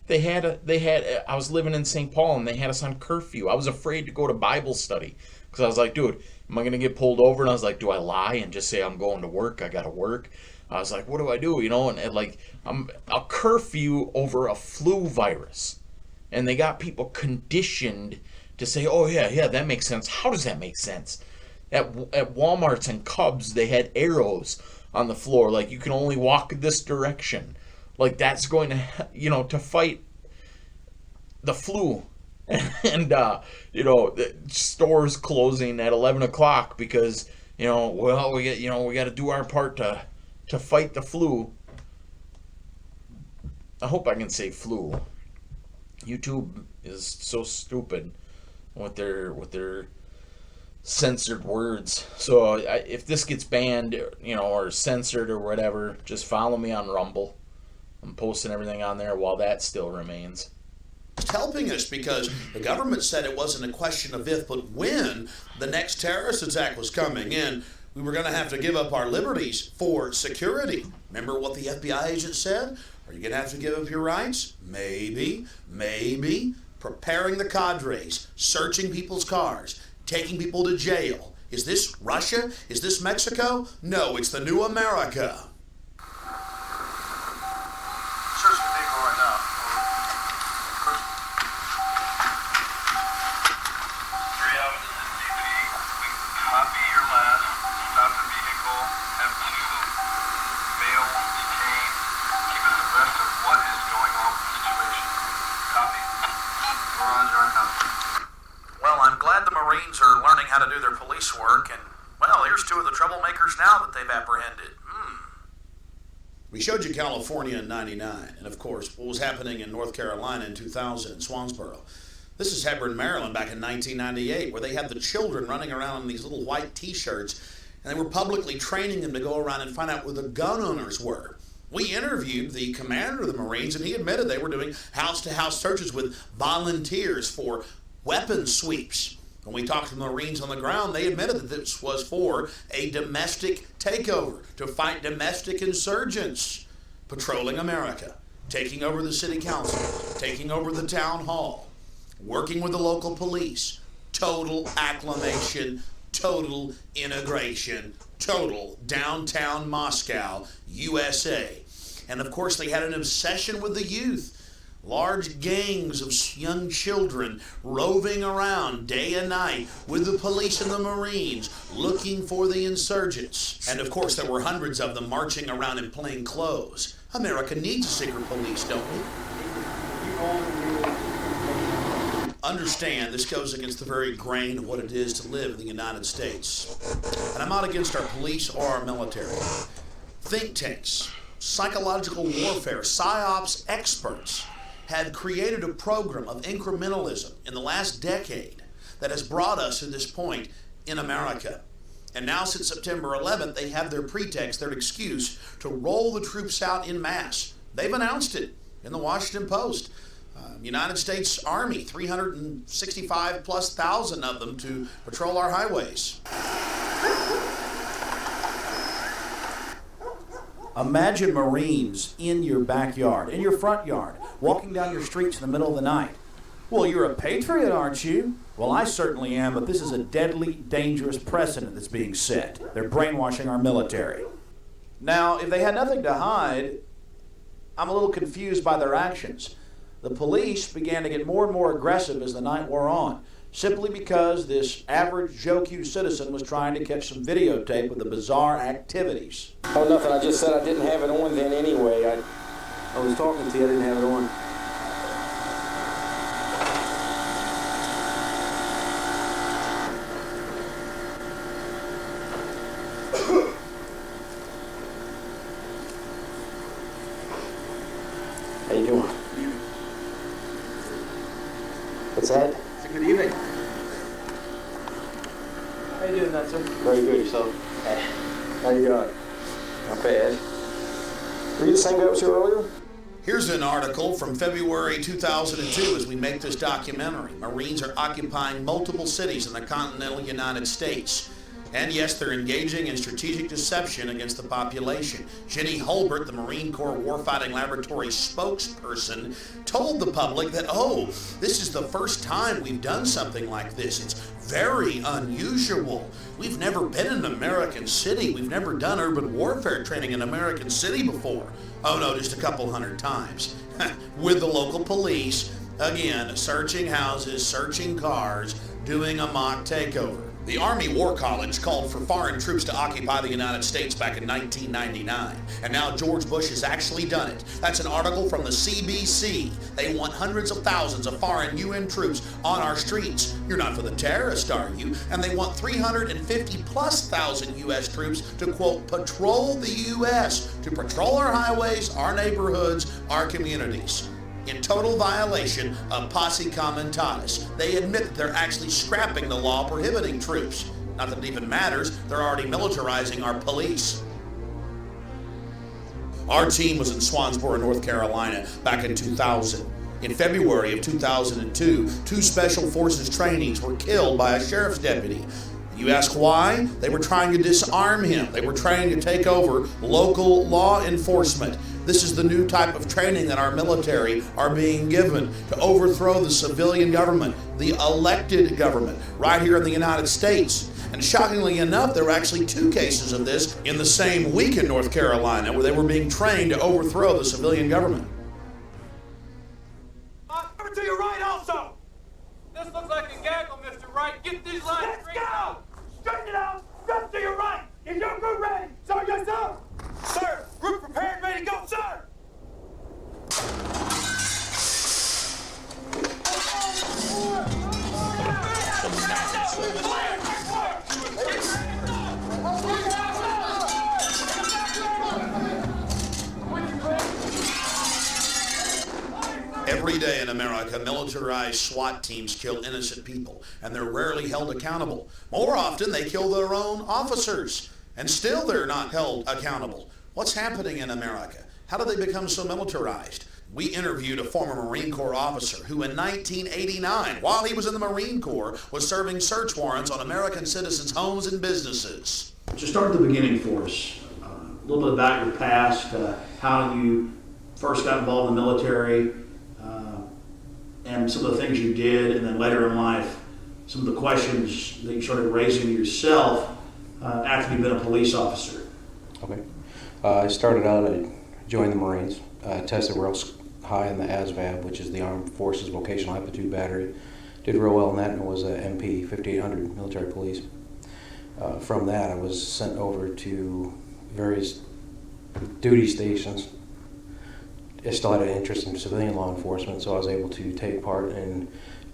I was living in St. Paul and they had us on curfew. I was afraid to go to Bible study because I was like, dude, am I going to get pulled over? And I was like, do I lie and just say I'm going to work? I got to work. I was like, what do I do? You know, and like, I'm a curfew over a flu virus. And they got people conditioned to say, oh yeah, that makes sense. How does that make sense? At Walmarts and Cubs, they had arrows on the floor, like you can only walk this direction. Like that's going to, to fight the flu. And, the stores closing at 11 o'clock because, we got to do our part to fight the flu. I hope I can say flew. YouTube is so stupid with their censored words. So if this gets banned, or censored or whatever, just follow me on Rumble. I'm posting everything on there while that still remains. It's helping us because the government said it wasn't a question of if, but when the next terrorist attack was coming, and we were going to have to give up our liberties for security. Remember what the FBI agent said? Are you going to have to give up your rights? Maybe. Preparing the cadres, searching people's cars, taking people to jail. Is this Russia? Is this Mexico? No, it's the new America. Search the vehicle right now. Three hours in activity. Copy your last. Stop the vehicle. Have 2 male detained. Keep us abreast of what is going on with the situation. Copy. Roger, I copy. Well, I'm glad the Marines are learning how to do their police work, and, well, here's 2 of the troublemakers now that they've apprehended. We showed you California in '99, and of course, what was happening in North Carolina in 2000 in Swansboro. This is Hebron, Maryland, back in 1998, where they had the children running around in these little white T-shirts, and they were publicly training them to go around and find out where the gun owners were. We interviewed the commander of the Marines, and he admitted they were doing house-to-house searches with volunteers for weapons sweeps. When we talked to the Marines on the ground, they admitted that this was for a domestic takeover, to fight domestic insurgents, patrolling America, taking over the city council, taking over the town hall, working with the local police, total acclamation, total integration, total downtown Moscow, USA. And of course, they had an obsession with the youth. Large gangs of young children roving around day and night with the police and the Marines looking for the insurgents. And of course, there were hundreds of them marching around in plain clothes. America needs a secret police, don't we? Understand, this goes against the very grain of what it is to live in the United States. And I'm not against our police or our military. Think tanks, psychological warfare, psyops experts had created a program of incrementalism in the last decade that has brought us to this point in America. And now since September 11th, they have their pretext, their excuse to roll the troops out en masse. They've announced it in the Washington Post. United States Army, 365+ thousand of them to patrol our highways. Imagine Marines in your backyard, in your front yard, walking down your streets in the middle of the night. Well, you're a patriot, aren't you? Well, I certainly am, but this is a deadly, dangerous precedent that's being set. They're brainwashing our military. Now, if they had nothing to hide, I'm a little confused by their actions. The police began to get more and more aggressive as the night wore on, simply because this average Joe Q citizen was trying to catch some videotape of the bizarre activities. Oh, nothing. I just said I didn't have it on then anyway. I was talking to you. I didn't have it on. How you doing? What's that? It's a good evening. How you doing, Nutzer? Very good. Yourself? Hey. How you doing? Not bad. Were you the same guy that was here earlier? Here's an article from February 2002 as we make this documentary. Marines are occupying multiple cities in the continental United States. And yes, they're engaging in strategic deception against the population. Jenny Holbert, the Marine Corps Warfighting Laboratory spokesperson, told the public that, this is the first time we've done something like this. It's very unusual. We've never been in an American city. We've never done urban warfare training in an American city before. Oh no, just a couple hundred times. With the local police, again, searching houses, searching cars, doing a mock takeover. The Army War College called for foreign troops to occupy the United States back in 1999, and now George Bush has actually done it. That's an article from the CBC. They want hundreds of thousands of foreign UN troops on our streets. You're not for the terrorists, are you? And they want 350,000+ U.S. troops to, quote, patrol the U.S., to patrol our highways, our neighborhoods, our communities. In total violation of posse comitatus. They admit that they're actually scrapping the law prohibiting troops. Not that it even matters, they're already militarizing our police. Our team was in Swansboro, North Carolina back in 2000. In February of 2002, 2 Special Forces trainees were killed by a sheriff's deputy. You ask why? They were trying to disarm him. They were trying to take over local law enforcement. This is the new type of training that our military are being given to overthrow the civilian government, the elected government, right here in the United States. And shockingly enough, there were actually 2 cases of this in the same week in North Carolina where they were being trained to overthrow the civilian government. Over to your right also! This looks like a gaggle, Mr. Wright. Get these lines straight out! Straighten it out! Step to your right! Is your group ready? Sir, yes, sir! Sir, group prepared, ready to go, sir! Every day in America, militarized SWAT teams kill innocent people, and they're rarely held accountable. More often, they kill their own officers, and still they're not held accountable. What's happening in America? How did they become so militarized? We interviewed a former Marine Corps officer who in 1989, while he was in the Marine Corps, was serving search warrants on American citizens' homes and businesses. Just start at the beginning for us. A little bit about your past, how you first got involved in the military, and some of the things you did, and then later in life, some of the questions that you started raising yourself after you've been a police officer. Okay. I started out, I joined the Marines, tested real high in the ASVAB, which is the Armed Forces Vocational Aptitude Battery. Did real well in that and was a MP 5800 military police. From that, I was sent over to various duty stations. I still had an interest in civilian law enforcement, so I was able to take part in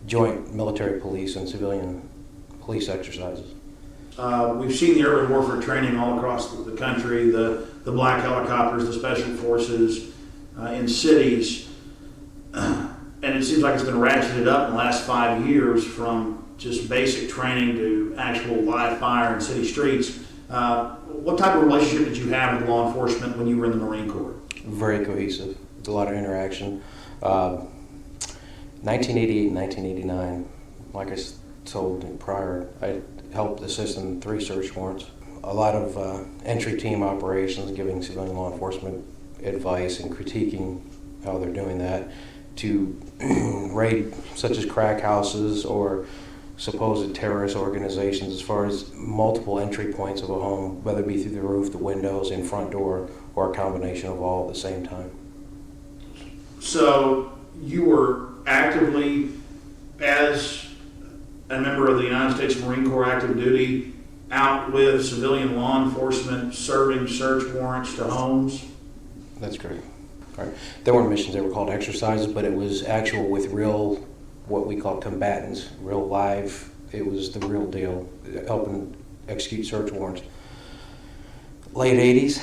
joint military police and civilian police exercises. We've seen the urban warfare training all across the country, the black helicopters, the special forces in cities, and it seems like it's been ratcheted up in the last 5 years from just basic training to actual live fire in city streets. What type of relationship did you have with law enforcement when you were in the Marine Corps? Very cohesive. A lot of interaction. 1988 and 1989, like I told prior, I helped assist in 3 search warrants. A lot of entry team operations, giving civilian law enforcement advice and critiquing how they're doing that, to raid such as crack houses or supposed terrorist organizations as far as multiple entry points of a home, whether it be through the roof, the windows, and front door, or a combination of all at the same time. So you were actively, as a member of the United States Marine Corps active duty, out with civilian law enforcement, serving search warrants to homes? That's correct. All right. There weren't missions, they were called exercises, but it was actual with real, what we call combatants, real live, it was the real deal, helping execute search warrants. Late 80s,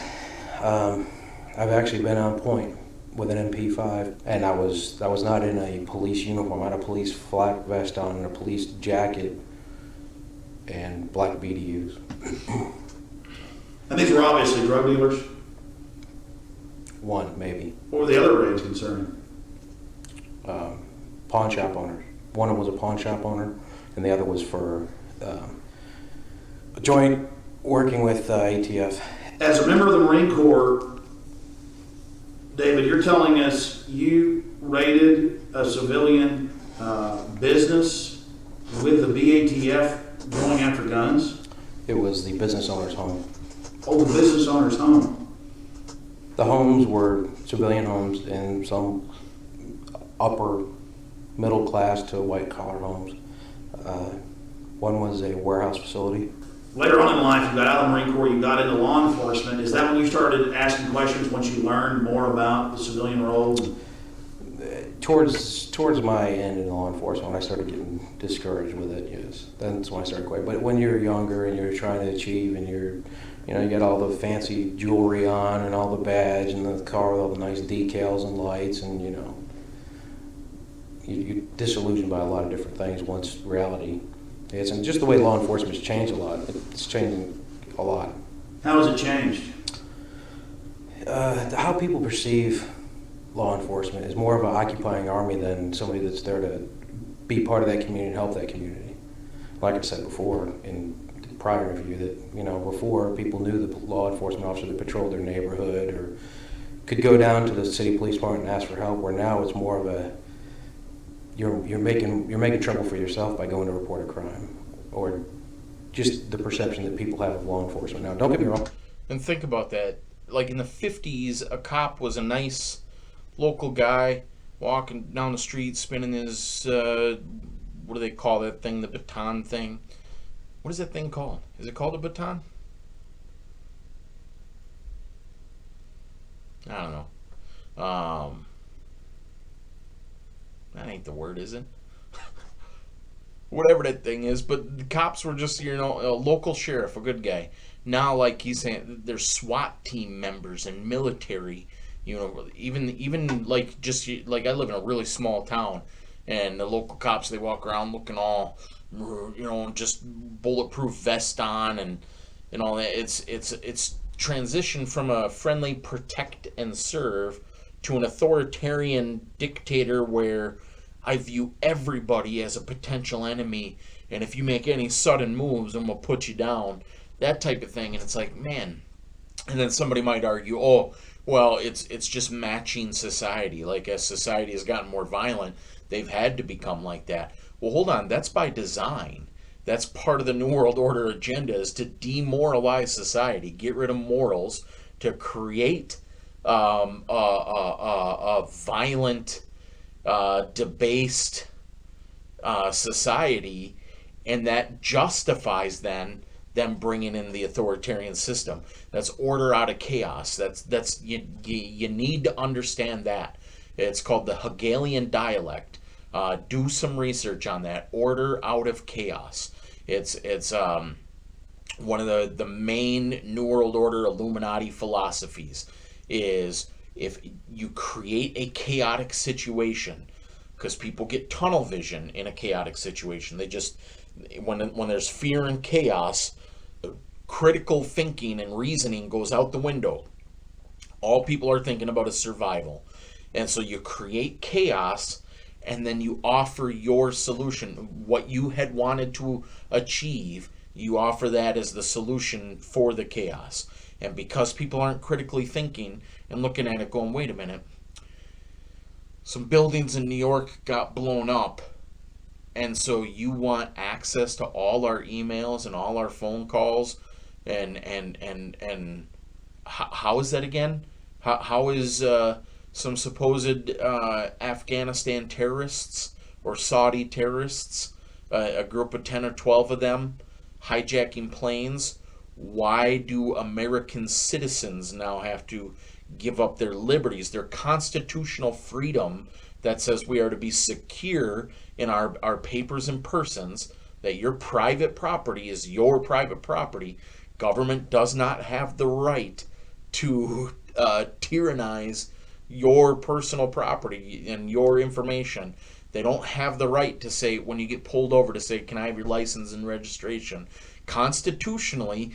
I've actually been on point with an MP5, and I was not in a police uniform. I had a police flak vest on and a police jacket and black BDUs. And these were obviously drug dealers? One, maybe. What were the other raids concerning? Pawn shop owners. One was a pawn shop owner, and the other was for joint working with ATF. As a member of the Marine Corps, David, you're telling us you raided a civilian business with the BATF going after guns? It was the business owner's home. Oh, the business owner's home. The homes were civilian homes and some upper middle class to white collar homes. One was a warehouse facility. Later on in life, you got out of the Marine Corps, you got into law enforcement. Is that when you started asking questions, once you learned more about the civilian role? Towards my end in law enforcement, when I started getting discouraged with it, yes, that's when I started quitting. But when you're younger and you're trying to achieve, and you get all the fancy jewelry on and all the badge and the car with all the nice decals and lights, and you're disillusioned by a lot of different things once reality hits. And just the way law enforcement's changed a lot. It's changing a lot. How has it changed? How people perceive law enforcement is more of an occupying army than somebody that's there to be part of that community and help that community. Like I said before in the prior interview, that before people knew the law enforcement officer that patrolled their neighborhood or could go down to the city police department and ask for help, where now it's more of a you're making trouble for yourself by going to report a crime, or just the perception that people have of law enforcement now. Don't get me wrong. And think about that. Like in the 50s, a cop was a nice local guy walking down the street, spinning his, what do they call that thing, the baton thing? What is that thing called? Is it called a baton? I don't know. That ain't the word, is it? Whatever that thing is, but the cops were just, a local sheriff, a good guy. Now, like he's saying, there's SWAT team members and military, even like just like I live in a really small town, and the local cops, they walk around looking all, just bulletproof vest on and all that. It's transitioned from a friendly protect and serve to an authoritarian dictator where I view everybody as a potential enemy, and if you make any sudden moves, I'm gonna put you down. That type of thing. And it's like, man. And then somebody might argue, oh, well, it's just matching society. Like, as society has gotten more violent, they've had to become like that. Well, hold on, that's by design. That's part of the New World Order agenda, is to demoralize society, get rid of morals, to create a violent, debased society, and that justifies then them bringing in the authoritarian system. That's order out of chaos. That's you need to understand that. It's called the Hegelian dialect. Do some research on that. Order out of chaos. It's one of the main New World Order Illuminati philosophies is if you create a chaotic situation, because people get tunnel vision in a chaotic situation. They just, when there's fear and chaos, critical thinking and reasoning goes out the window. All people are thinking about is survival. And so you create chaos, and then you offer your solution. What you had wanted to achieve, you offer that as the solution for the chaos. And because people aren't critically thinking and looking at it going, wait a minute, some buildings in New York got blown up, and so you want access to all our emails and all our phone calls, and how is that again? How is some supposed Afghanistan terrorists or Saudi terrorists, a group of 10 or 12 of them, hijacking planes? Why do American citizens now have to give up their liberties, their constitutional freedom that says we are to be secure in our papers and persons, that your private property is your private property? Government does not have the right to tyrannize your personal property and your information. They don't have the right to say, when you get pulled over, to say, can I have your license and registration? Constitutionally,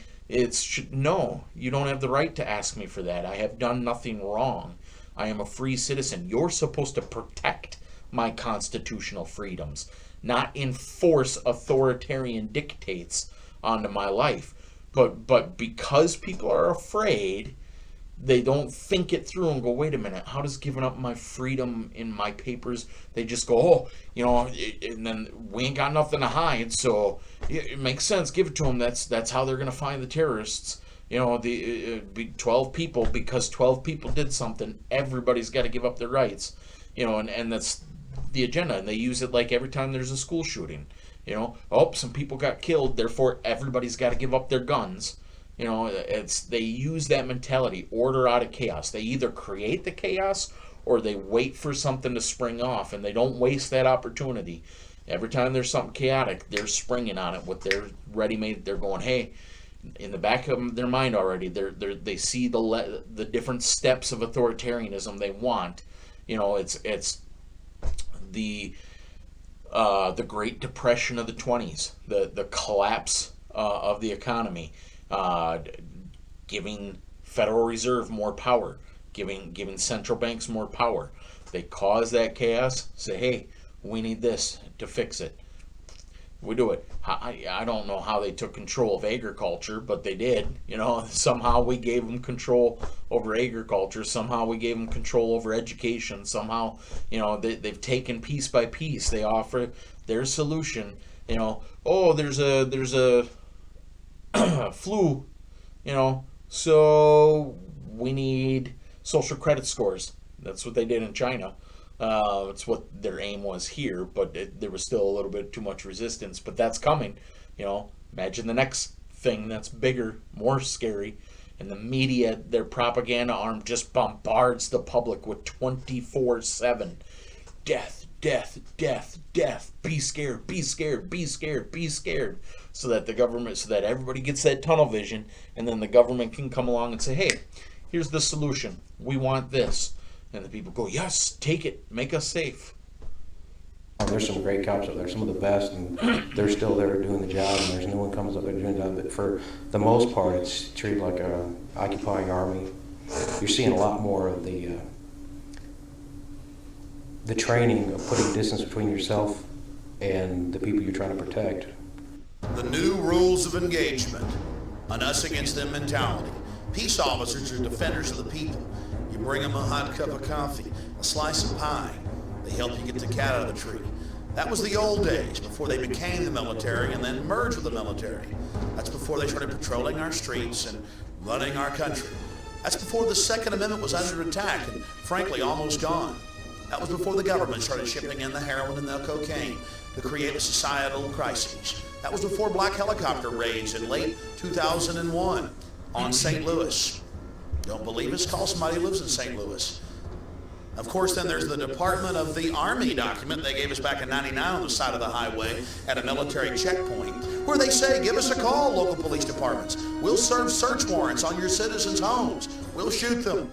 no, you don't have the right to ask me for that. I have done nothing wrong. I am a free citizen. You're supposed to protect my constitutional freedoms, not enforce authoritarian dictates onto my life. But because people are afraid, they don't think it through and go, wait a minute, how does giving up my freedom in my papers? They just go, and then we ain't got nothing to hide, so it makes sense, give it to them. That's how they're going to find the terrorists. 12 people, because 12 people did something, everybody's got to give up their rights. And that's the agenda, and they use it like every time there's a school shooting. You know, oh, some people got killed, therefore everybody's got to give up their guns. You know, they use that mentality, order out of chaos. They either create the chaos or they wait for something to spring off, and they don't waste that opportunity. Every time there's something chaotic, they're springing on it with their ready-made. They're going, hey, in the back of their mind already, they see the different steps of authoritarianism they want. You know, it's the Great Depression of the 20s, the collapse of the economy, giving Federal Reserve more power, giving central banks more power. They cause that chaos, say, hey, we need this to fix it. We do it. I don't know how they took control of agriculture, but they did. You know, somehow we gave them control over agriculture. Somehow we gave them control over education. Somehow, you know, they've taken piece by piece. They offer their solution. You know, oh, there's a flu. You know, so we need social credit scores. That's what they did in China. It's what their aim was here, but there was still a little bit too much resistance. But that's coming. You know, imagine the next thing that's bigger, more scary. And the media, their propaganda arm just bombards the public with 24/7 death, death, death, death. Be scared, be scared, be scared, be scared. So that everybody gets that tunnel vision, and then the government can come along and say, hey, here's the solution. We want this. And the people go, yes, take it, make us safe. There's some great cops out there, some of the best, and they're still there doing the job, and there's no one comes up there doing the job. But for the most part, it's treated like a occupying army. You're seeing a lot more of the training of putting distance between yourself and the people you're trying to protect. The new rules of engagement, an us against them mentality. Peace officers are defenders of the people. You bring them a hot cup of coffee, a slice of pie. They help you get the cat out of the tree. That was the old days, before they became the military and then merged with the military. That's before they started patrolling our streets and running our country. That's before the Second Amendment was under attack and, frankly, almost gone. That was before the government started shipping in the heroin and the cocaine to create a societal crisis. That was before black helicopter raids in late 2001 on St. Louis. Don't believe us? Call somebody who lives in St. Louis. Of course, then there's the Department of the Army document they gave us back in '99 on the side of the highway at a military checkpoint, where they say, give us a call, local police departments. We'll serve search warrants on your citizens' homes. We'll shoot them.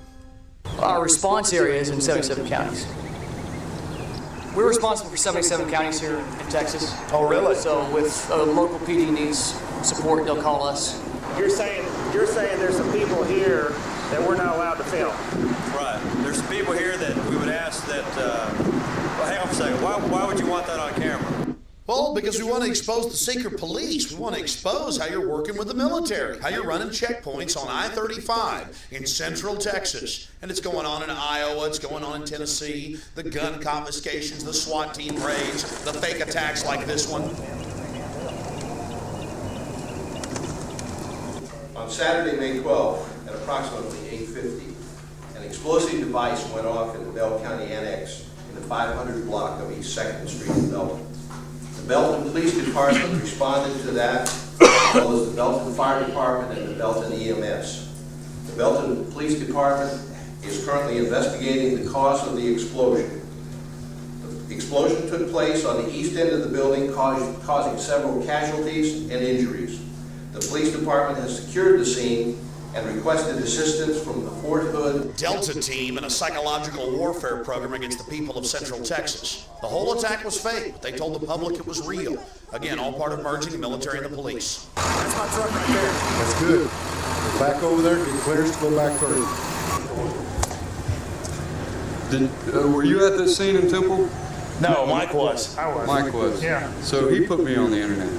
Our response area is in 77 counties. We're responsible for 77 counties here in Texas. Oh, really? So if a local PD needs support, they'll call us. You're saying there's some people here that we're not allowed to film. Right. There's some people here that we would ask that, well, hang on a second, why would you want that on camera? Well, because we want to expose the secret police. We want to expose how you're working with the military, how you're running checkpoints on I-35 in central Texas. And it's going on in Iowa, it's going on in Tennessee, the gun confiscations, the SWAT team raids, the fake attacks like this one. On Saturday, May 12th, at approximately 8:50, an explosive device went off in the Bell County Annex in the 500 block of East 2nd Street in Belton. The Belton Police Department responded to that, as well as the Belton Fire Department and the Belton EMS. The Belton Police Department is currently investigating the cause of the explosion. The explosion took place on the east end of the building, causing several casualties and injuries. The police department has secured the scene and requested assistance from the Fort Hood Delta team in a psychological warfare program against the people of Central Texas. The whole attack was fake, but they told the public it was real. Again, all part of merging the military and the police. That's my truck right there. That's good. Go back over there, get clearance to go back through. Were you at this scene in Temple? No, Mike was. I was. Mike was? Yeah. So he put me on the internet.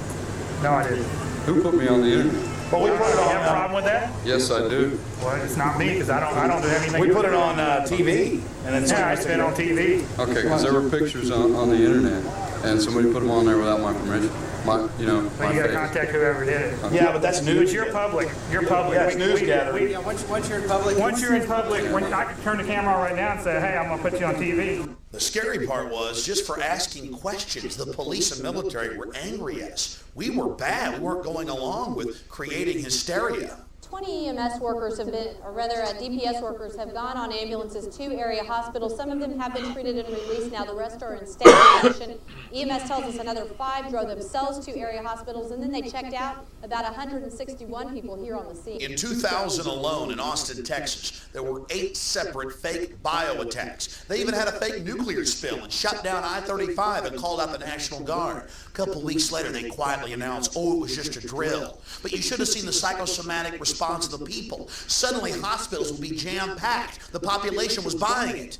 No, I didn't. Who put me on the internet? Well, we put it on. You have a problem with that? Yes, I do. Well, it's not me, because I don't do anything. We put it on TV, and it's been on TV. Okay, because there were pictures on the internet and somebody put them on there without my permission. But you gotta contact whoever did it. Yeah, but that's news. But you're public. You're public. Yeah, it's news gathering. Once you're in public. Once you're in public, I can turn the camera on right now and say, hey, I'm gonna put you on TV. The scary part was, just for asking questions, the police and military were angry at us. We were bad. We weren't going along with creating hysteria. 20 EMS workers have been, or rather DPS workers have gone on ambulances to area hospitals. Some of them have been treated and released now. The rest are in stabilization. EMS tells us another 5 drove themselves to area hospitals, and then they checked out. About 161 people here on the scene. In 2000 alone in Austin, Texas, there were 8 separate fake bio attacks. They even had a fake nuclear spill and shut down I-35 and called out the National Guard. A couple weeks later, they quietly announced, oh, it was just a drill. But you should have seen the psychosomatic response of the people. Suddenly, hospitals would be jam-packed. The population was buying it.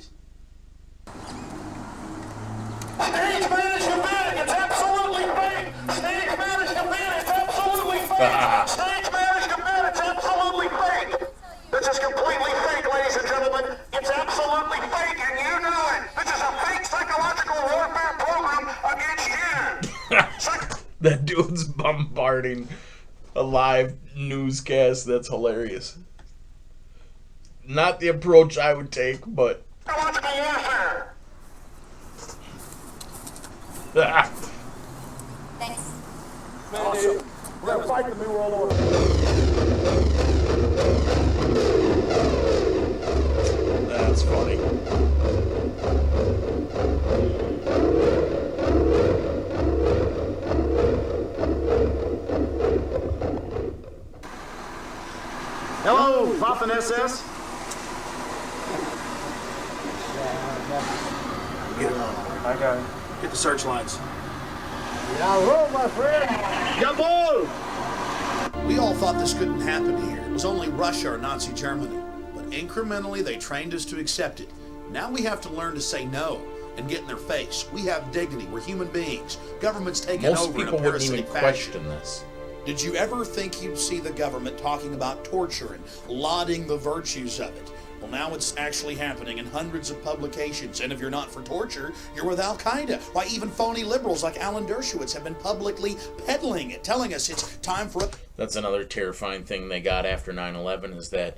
Stage management man, it's absolutely fake! Stage management man, it's absolutely fake! Stage management man, it's absolutely fake! This is completely fake, ladies and gentlemen. It's absolutely fake, and you know it! This is a fake psychological warfare program against you! That dude's bombarding a live newscast. That's hilarious. Not the approach I would take, but... Psychological warfare! Thanks. Awesome. We're going to fight the New World Order. That's funny. Hello, Waffen SS. Get it on. I got it. Get the searchlights. Hello, my friend. Jawohl! We all thought this couldn't happen here. It was only Russia or Nazi Germany. But incrementally, they trained us to accept it. Now we have to learn to say no and get in their face. We have dignity. We're human beings. Government's taking Most over in a people wouldn't even parasitic fashion. question this. Did you ever think you'd see the government talking about torture and lauding the virtues of it? Well, now it's actually happening in hundreds of publications, and if you're not for torture, you're with Al-Qaeda. Why, even phony liberals like Alan Dershowitz have been publicly peddling it, telling us it's time for... That's another terrifying thing they got after 9/11 is that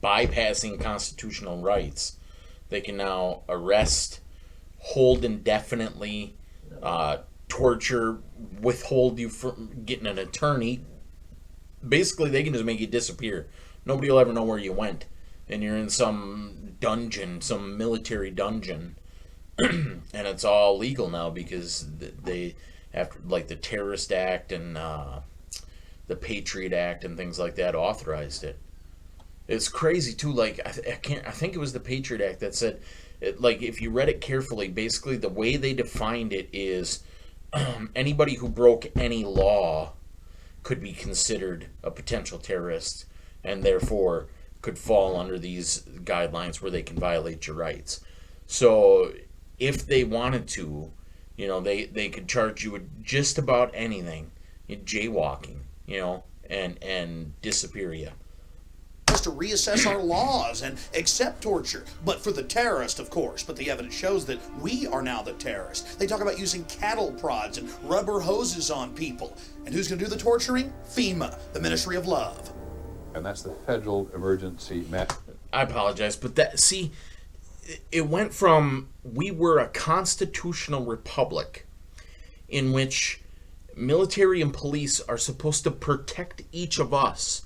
bypassing constitutional rights, they can now arrest, hold indefinitely, torture, withhold you from getting an attorney. Basically, they can just make you disappear. Nobody will ever know where you went. And you're in some dungeon, some military dungeon. And it's all legal now because they, after like the Terrorist Act and the Patriot Act and things like that, authorized it. It's crazy too. Like I think it was the Patriot Act that said, like if you read it carefully, basically the way they defined it is anybody who broke any law could be considered a potential terrorist and therefore could fall under these guidelines where they can violate your rights. So if they wanted to, you know, they could charge you with just about anything, jaywalking, you know, and disappear you. us to reassess our laws and accept torture. But for the terrorist, of course. But the evidence shows that we are now the terrorists. They talk about using cattle prods and rubber hoses on people. And who's going to do the torturing? FEMA, the Ministry of Love. And that's the Federal Emergency Management. I apologize, but that, see, it went from we were a constitutional republic in which military and police are supposed to protect each of us.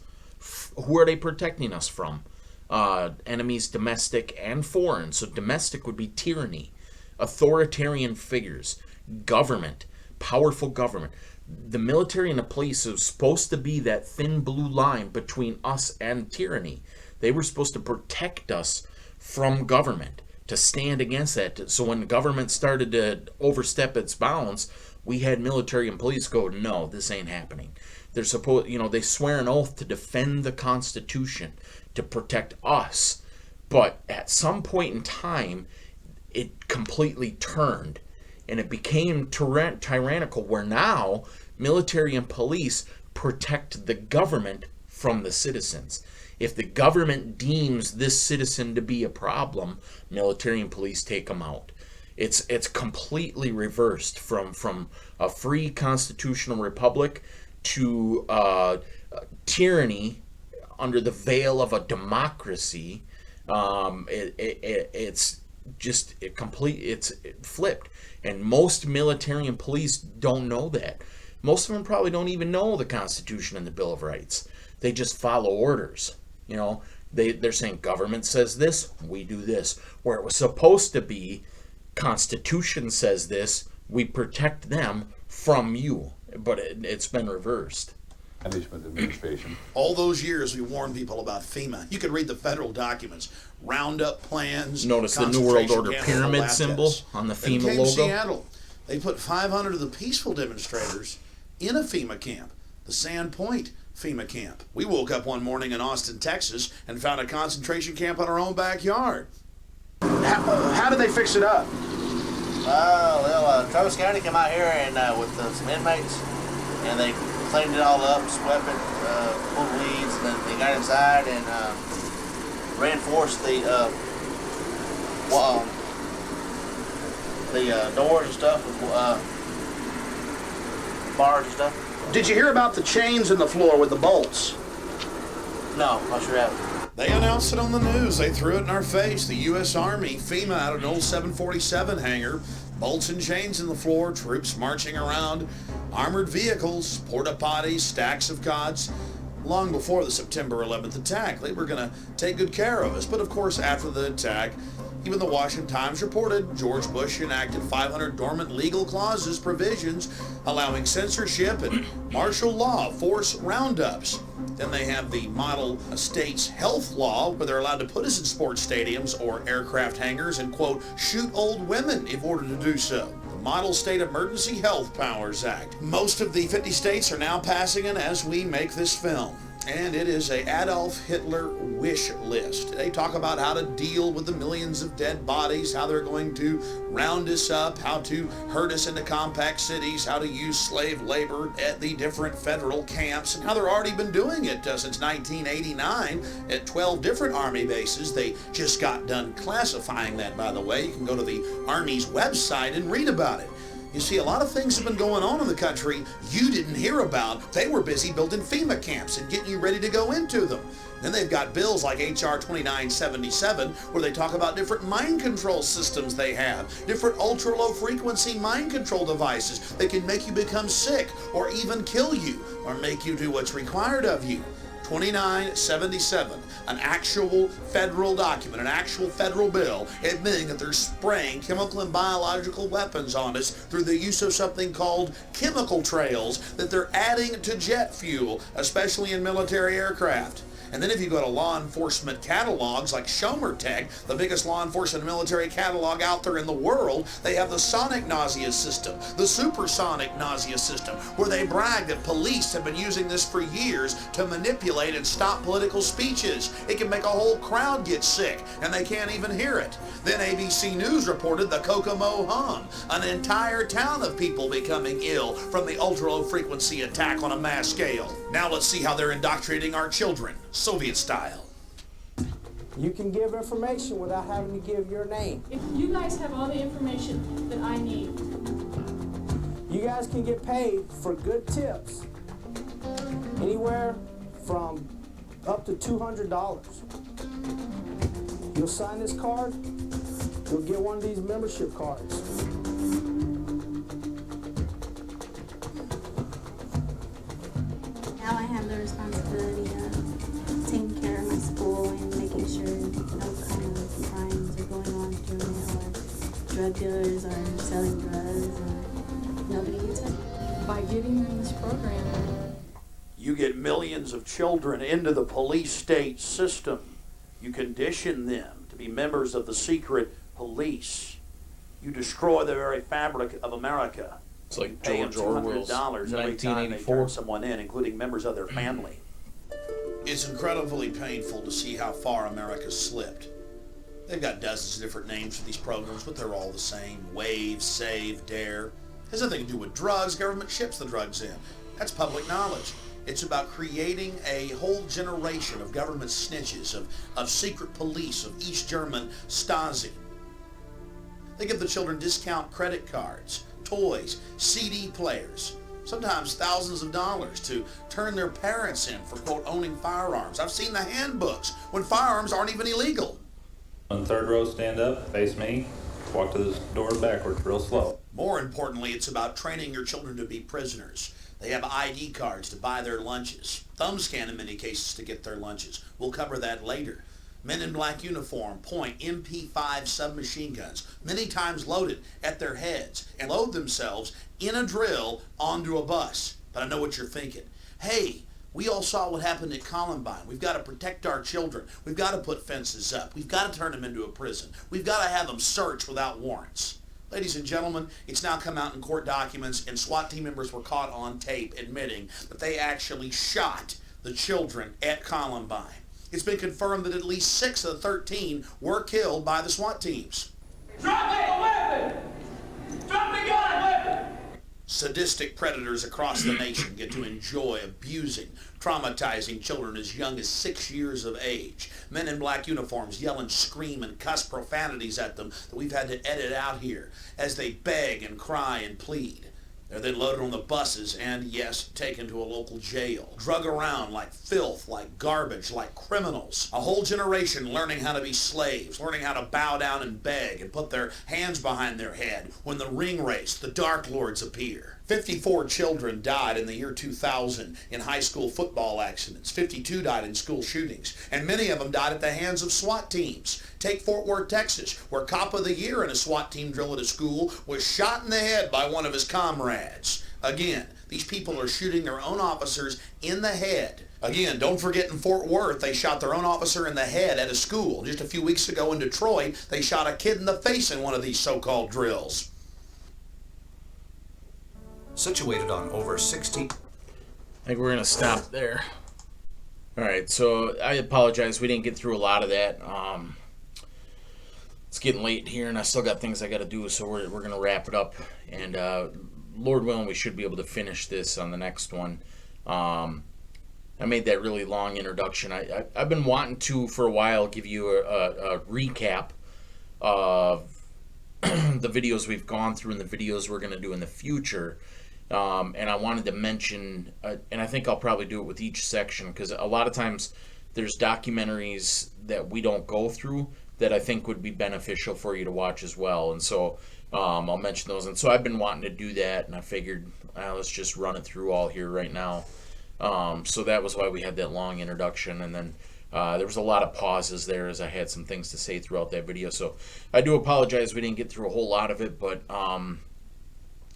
Who are they protecting us from? Enemies, domestic and foreign. So domestic would be tyranny, authoritarian figures, government, powerful government. The military and the police are supposed to be that thin blue line between us and tyranny. They were supposed to protect us from government, to stand against that. So when the government started to overstep its bounds, we had military and police go, no, this ain't happening. They're supposed, you know, they swear an oath to defend the Constitution, to protect us. But at some point in time, it completely turned, and it became tyrannical, where now military and police protect the government from the citizens. If the government deems this citizen to be a problem, military and police take them out. It's completely reversed from a free constitutional republic to tyranny under the veil of a democracy. It's flipped, and most military and police don't know that. Most of them probably don't even know the Constitution and the Bill of Rights. They just follow orders. You know, they're saying government says this, we do this. Where it was supposed to be, Constitution says this, we protect them from you. But it's been reversed. Management administration. All those years we warned people about FEMA. You could read the federal documents, roundup plans. Notice the New World Order pyramid symbol on the FEMA then came logo. Seattle. They put 500 of the peaceful demonstrators in a FEMA camp, the Sand Point FEMA camp. We woke up one morning in Austin, Texas, and found a concentration camp in our own backyard. How did they fix it up? Travis County came out here and with some inmates, and they cleaned it all up, swept it, pulled weeds, and then they got inside and reinforced the doors and stuff with bars and stuff. Did you hear about the chains in the floor with the bolts? No, I sure haven't. They announced it on the news. They threw it in our face. The U.S. Army, FEMA, out of an old 747 hangar, bolts and chains in the floor, troops marching around, armored vehicles, porta potties, stacks of cots. Long before the September 11th attack, they were going to take good care of us. But of course, after the attack, even the Washington Times reported George Bush enacted 500 dormant legal clauses, provisions allowing censorship and martial law, force roundups. Then they have the model state's health law, where they're allowed to put us in sports stadiums or aircraft hangars and, quote, shoot old women if ordered to do so. The Model State Emergency Health Powers Act. Most of the 50 states are now passing it as we make this film. And it is a Adolf Hitler wish list. They talk about how to deal with the millions of dead bodies, how they're going to round us up, how to herd us into compact cities, how to use slave labor at the different federal camps, and how they've already been doing it since 1989 at 12 different Army bases. They just got done classifying that, by the way. You can go to the Army's website and read about it. You see, a lot of things have been going on in the country you didn't hear about. They were busy building FEMA camps and getting you ready to go into them. Then they've got bills like H.R. 2977, where they talk about different mind control systems they have, different ultra-low frequency mind control devices that can make you become sick or even kill you or make you do what's required of you. 2977, an actual federal document, an actual federal bill admitting that they're spraying chemical and biological weapons on us through the use of something called chemical trails that they're adding to jet fuel, especially in military aircraft. And then if you go to law enforcement catalogs like Schomer Tech, the biggest law enforcement military catalog out there in the world, they have the sonic nausea system, the supersonic nausea system, where they brag that police have been using this for years to manipulate and stop political speeches. It can make a whole crowd get sick, and they can't even hear it. Then ABC News reported the Kokomo hum, an entire town of people becoming ill from the ultra-low frequency attack on a mass scale. Now let's see how they're indoctrinating our children, Soviet style. You can give information without having to give your name. If you guys have all the information that I need. You guys can get paid for good tips. Anywhere from up to $200. You'll sign this card, you'll get one of these membership cards. Now I have the responsibility of taking care of my school and making sure no kind of crimes are going on during it, or drug dealers are selling drugs, or nobody gets hurt. By getting in this program, you get millions of children into the police state system. You condition them to be members of the secret police. You destroy the very fabric of America. It's like Pay George them Orwell's $200 every time they 1984. turn someone in, including members of their family. It's incredibly painful to see how far America's slipped. They've got dozens of different names for these programs, but they're all the same. Wave, Save, Dare. It has nothing to do with drugs. Government ships the drugs in. That's public knowledge. It's about creating a whole generation of government snitches, of secret police, of East German Stasi. They give the children discount credit cards, toys, CD players, sometimes thousands of dollars to turn their parents in for, quote, owning firearms. I've seen the handbooks when firearms aren't even illegal. On third row, stand up, face me, walk to the door backwards real slow. More importantly, it's about training your children to be prisoners. They have ID cards to buy their lunches, thumb scan in many cases to get their lunches. We'll cover that later. Men in black uniform point MP5 submachine guns, many times loaded at their heads, and load themselves in a drill onto a bus. But I know what you're thinking. Hey, we all saw what happened at Columbine. We've got to protect our children. We've got to put fences up. We've got to turn them into a prison. We've got to have them searched without warrants. Ladies and gentlemen, it's now come out in court documents, and SWAT team members were caught on tape admitting that they actually shot the children at Columbine. It's been confirmed that at least 6 of the 13 were killed by the SWAT teams. Drop the weapon! Drop the gun, weapon! Sadistic predators across the nation get to enjoy abusing, traumatizing children as young as 6 years of age. Men in black uniforms yell and scream and cuss profanities at them that we've had to edit out here as they beg and cry and plead. They're then loaded on the buses and, yes, taken to a local jail. Drug around like filth, like garbage, like criminals. A whole generation learning how to be slaves, learning how to bow down and beg and put their hands behind their head when the ring race, the Dark Lords appear. 54 children died in the year 2000 in high school football accidents. 52 died in school shootings, and many of them died at the hands of SWAT teams. Take Fort Worth, Texas, where Cop of the Year in a SWAT team drill at a school was shot in the head by one of his comrades. Again, these people are shooting their own officers in the head. Again, don't forget in Fort Worth, they shot their own officer in the head at a school. Just a few weeks ago in Detroit, they shot a kid in the face in one of these so-called drills. Situated on over 60. I think we're going to stop there. All right, so I apologize. We didn't get through a lot of that. It's getting late here, and I still got things I got to do, so we're going to wrap it up. And Lord willing, we should be able to finish this on the next one. I made that really long introduction. I've been wanting to, for a while, give you a recap of the videos we've gone through and the videos we're going to do in the future. And I wanted to mention, and I think I'll probably do it with each section, because a lot of times there's documentaries that we don't go through that I think would be beneficial for you to watch as well. And so I'll mention those. And so I've been wanting to do that, and I figured let's just run it through all here right now. So that was why we had that long introduction, and then there was a lot of pauses there as I had some things to say throughout that video. So I do apologize we didn't get through a whole lot of it, but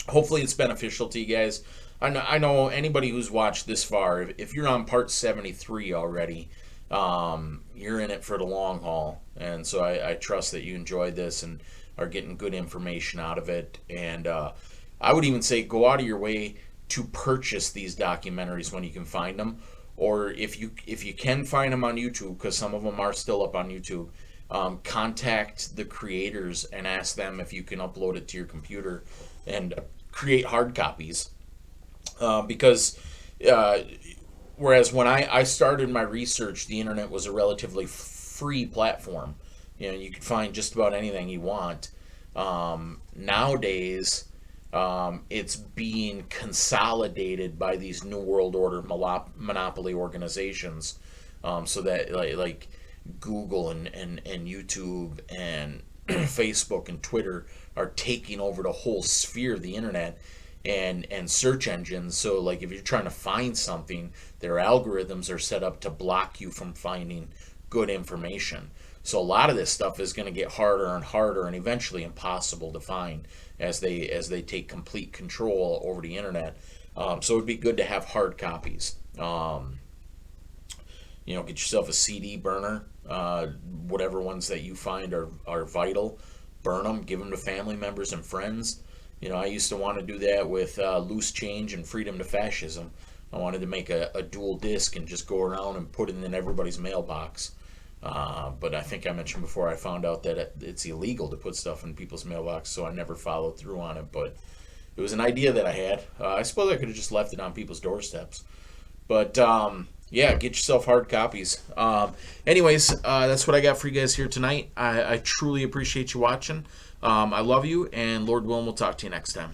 hopefully it's beneficial to you guys. I know anybody who's watched this far, if you're on part 73 already, you're in it for the long haul. And so I trust that you enjoyed this and are getting good information out of it. And I would even say go out of your way to purchase these documentaries when you can find them. Or if you can find them on YouTube, because some of them are still up on YouTube, contact the creators and ask them if you can upload it to your computer and create hard copies. Because whereas when I started my research, the internet was a relatively free platform. You know, you could find just about anything you want. Nowadays, it's being consolidated by these New World Order monopoly organizations, so that like Google and YouTube and Facebook and Twitter are taking over the whole sphere of the internet and search engines. So like if you're trying to find something, their algorithms are set up to block you from finding good information. So a lot of this stuff is going to get harder and harder and eventually impossible to find as they take complete control over the internet. So it would be good to have hard copies. Get yourself a CD burner. Whatever ones that you find are vital, burn them, give them to family members and friends. I used to want to do that with Loose Change and Freedom to Fascism. I wanted to make a dual disc and just go around and put it in everybody's mailbox. But I think I mentioned before, I found out that it's illegal to put stuff in people's mailbox, so I never followed through on it. But it was an idea that I had. I suppose I could have just left it on people's doorsteps. But yeah, get yourself hard copies. Anyways, that's what I got for you guys here tonight. I truly appreciate you watching. I love you, and Lord willing, we'll talk to you next time.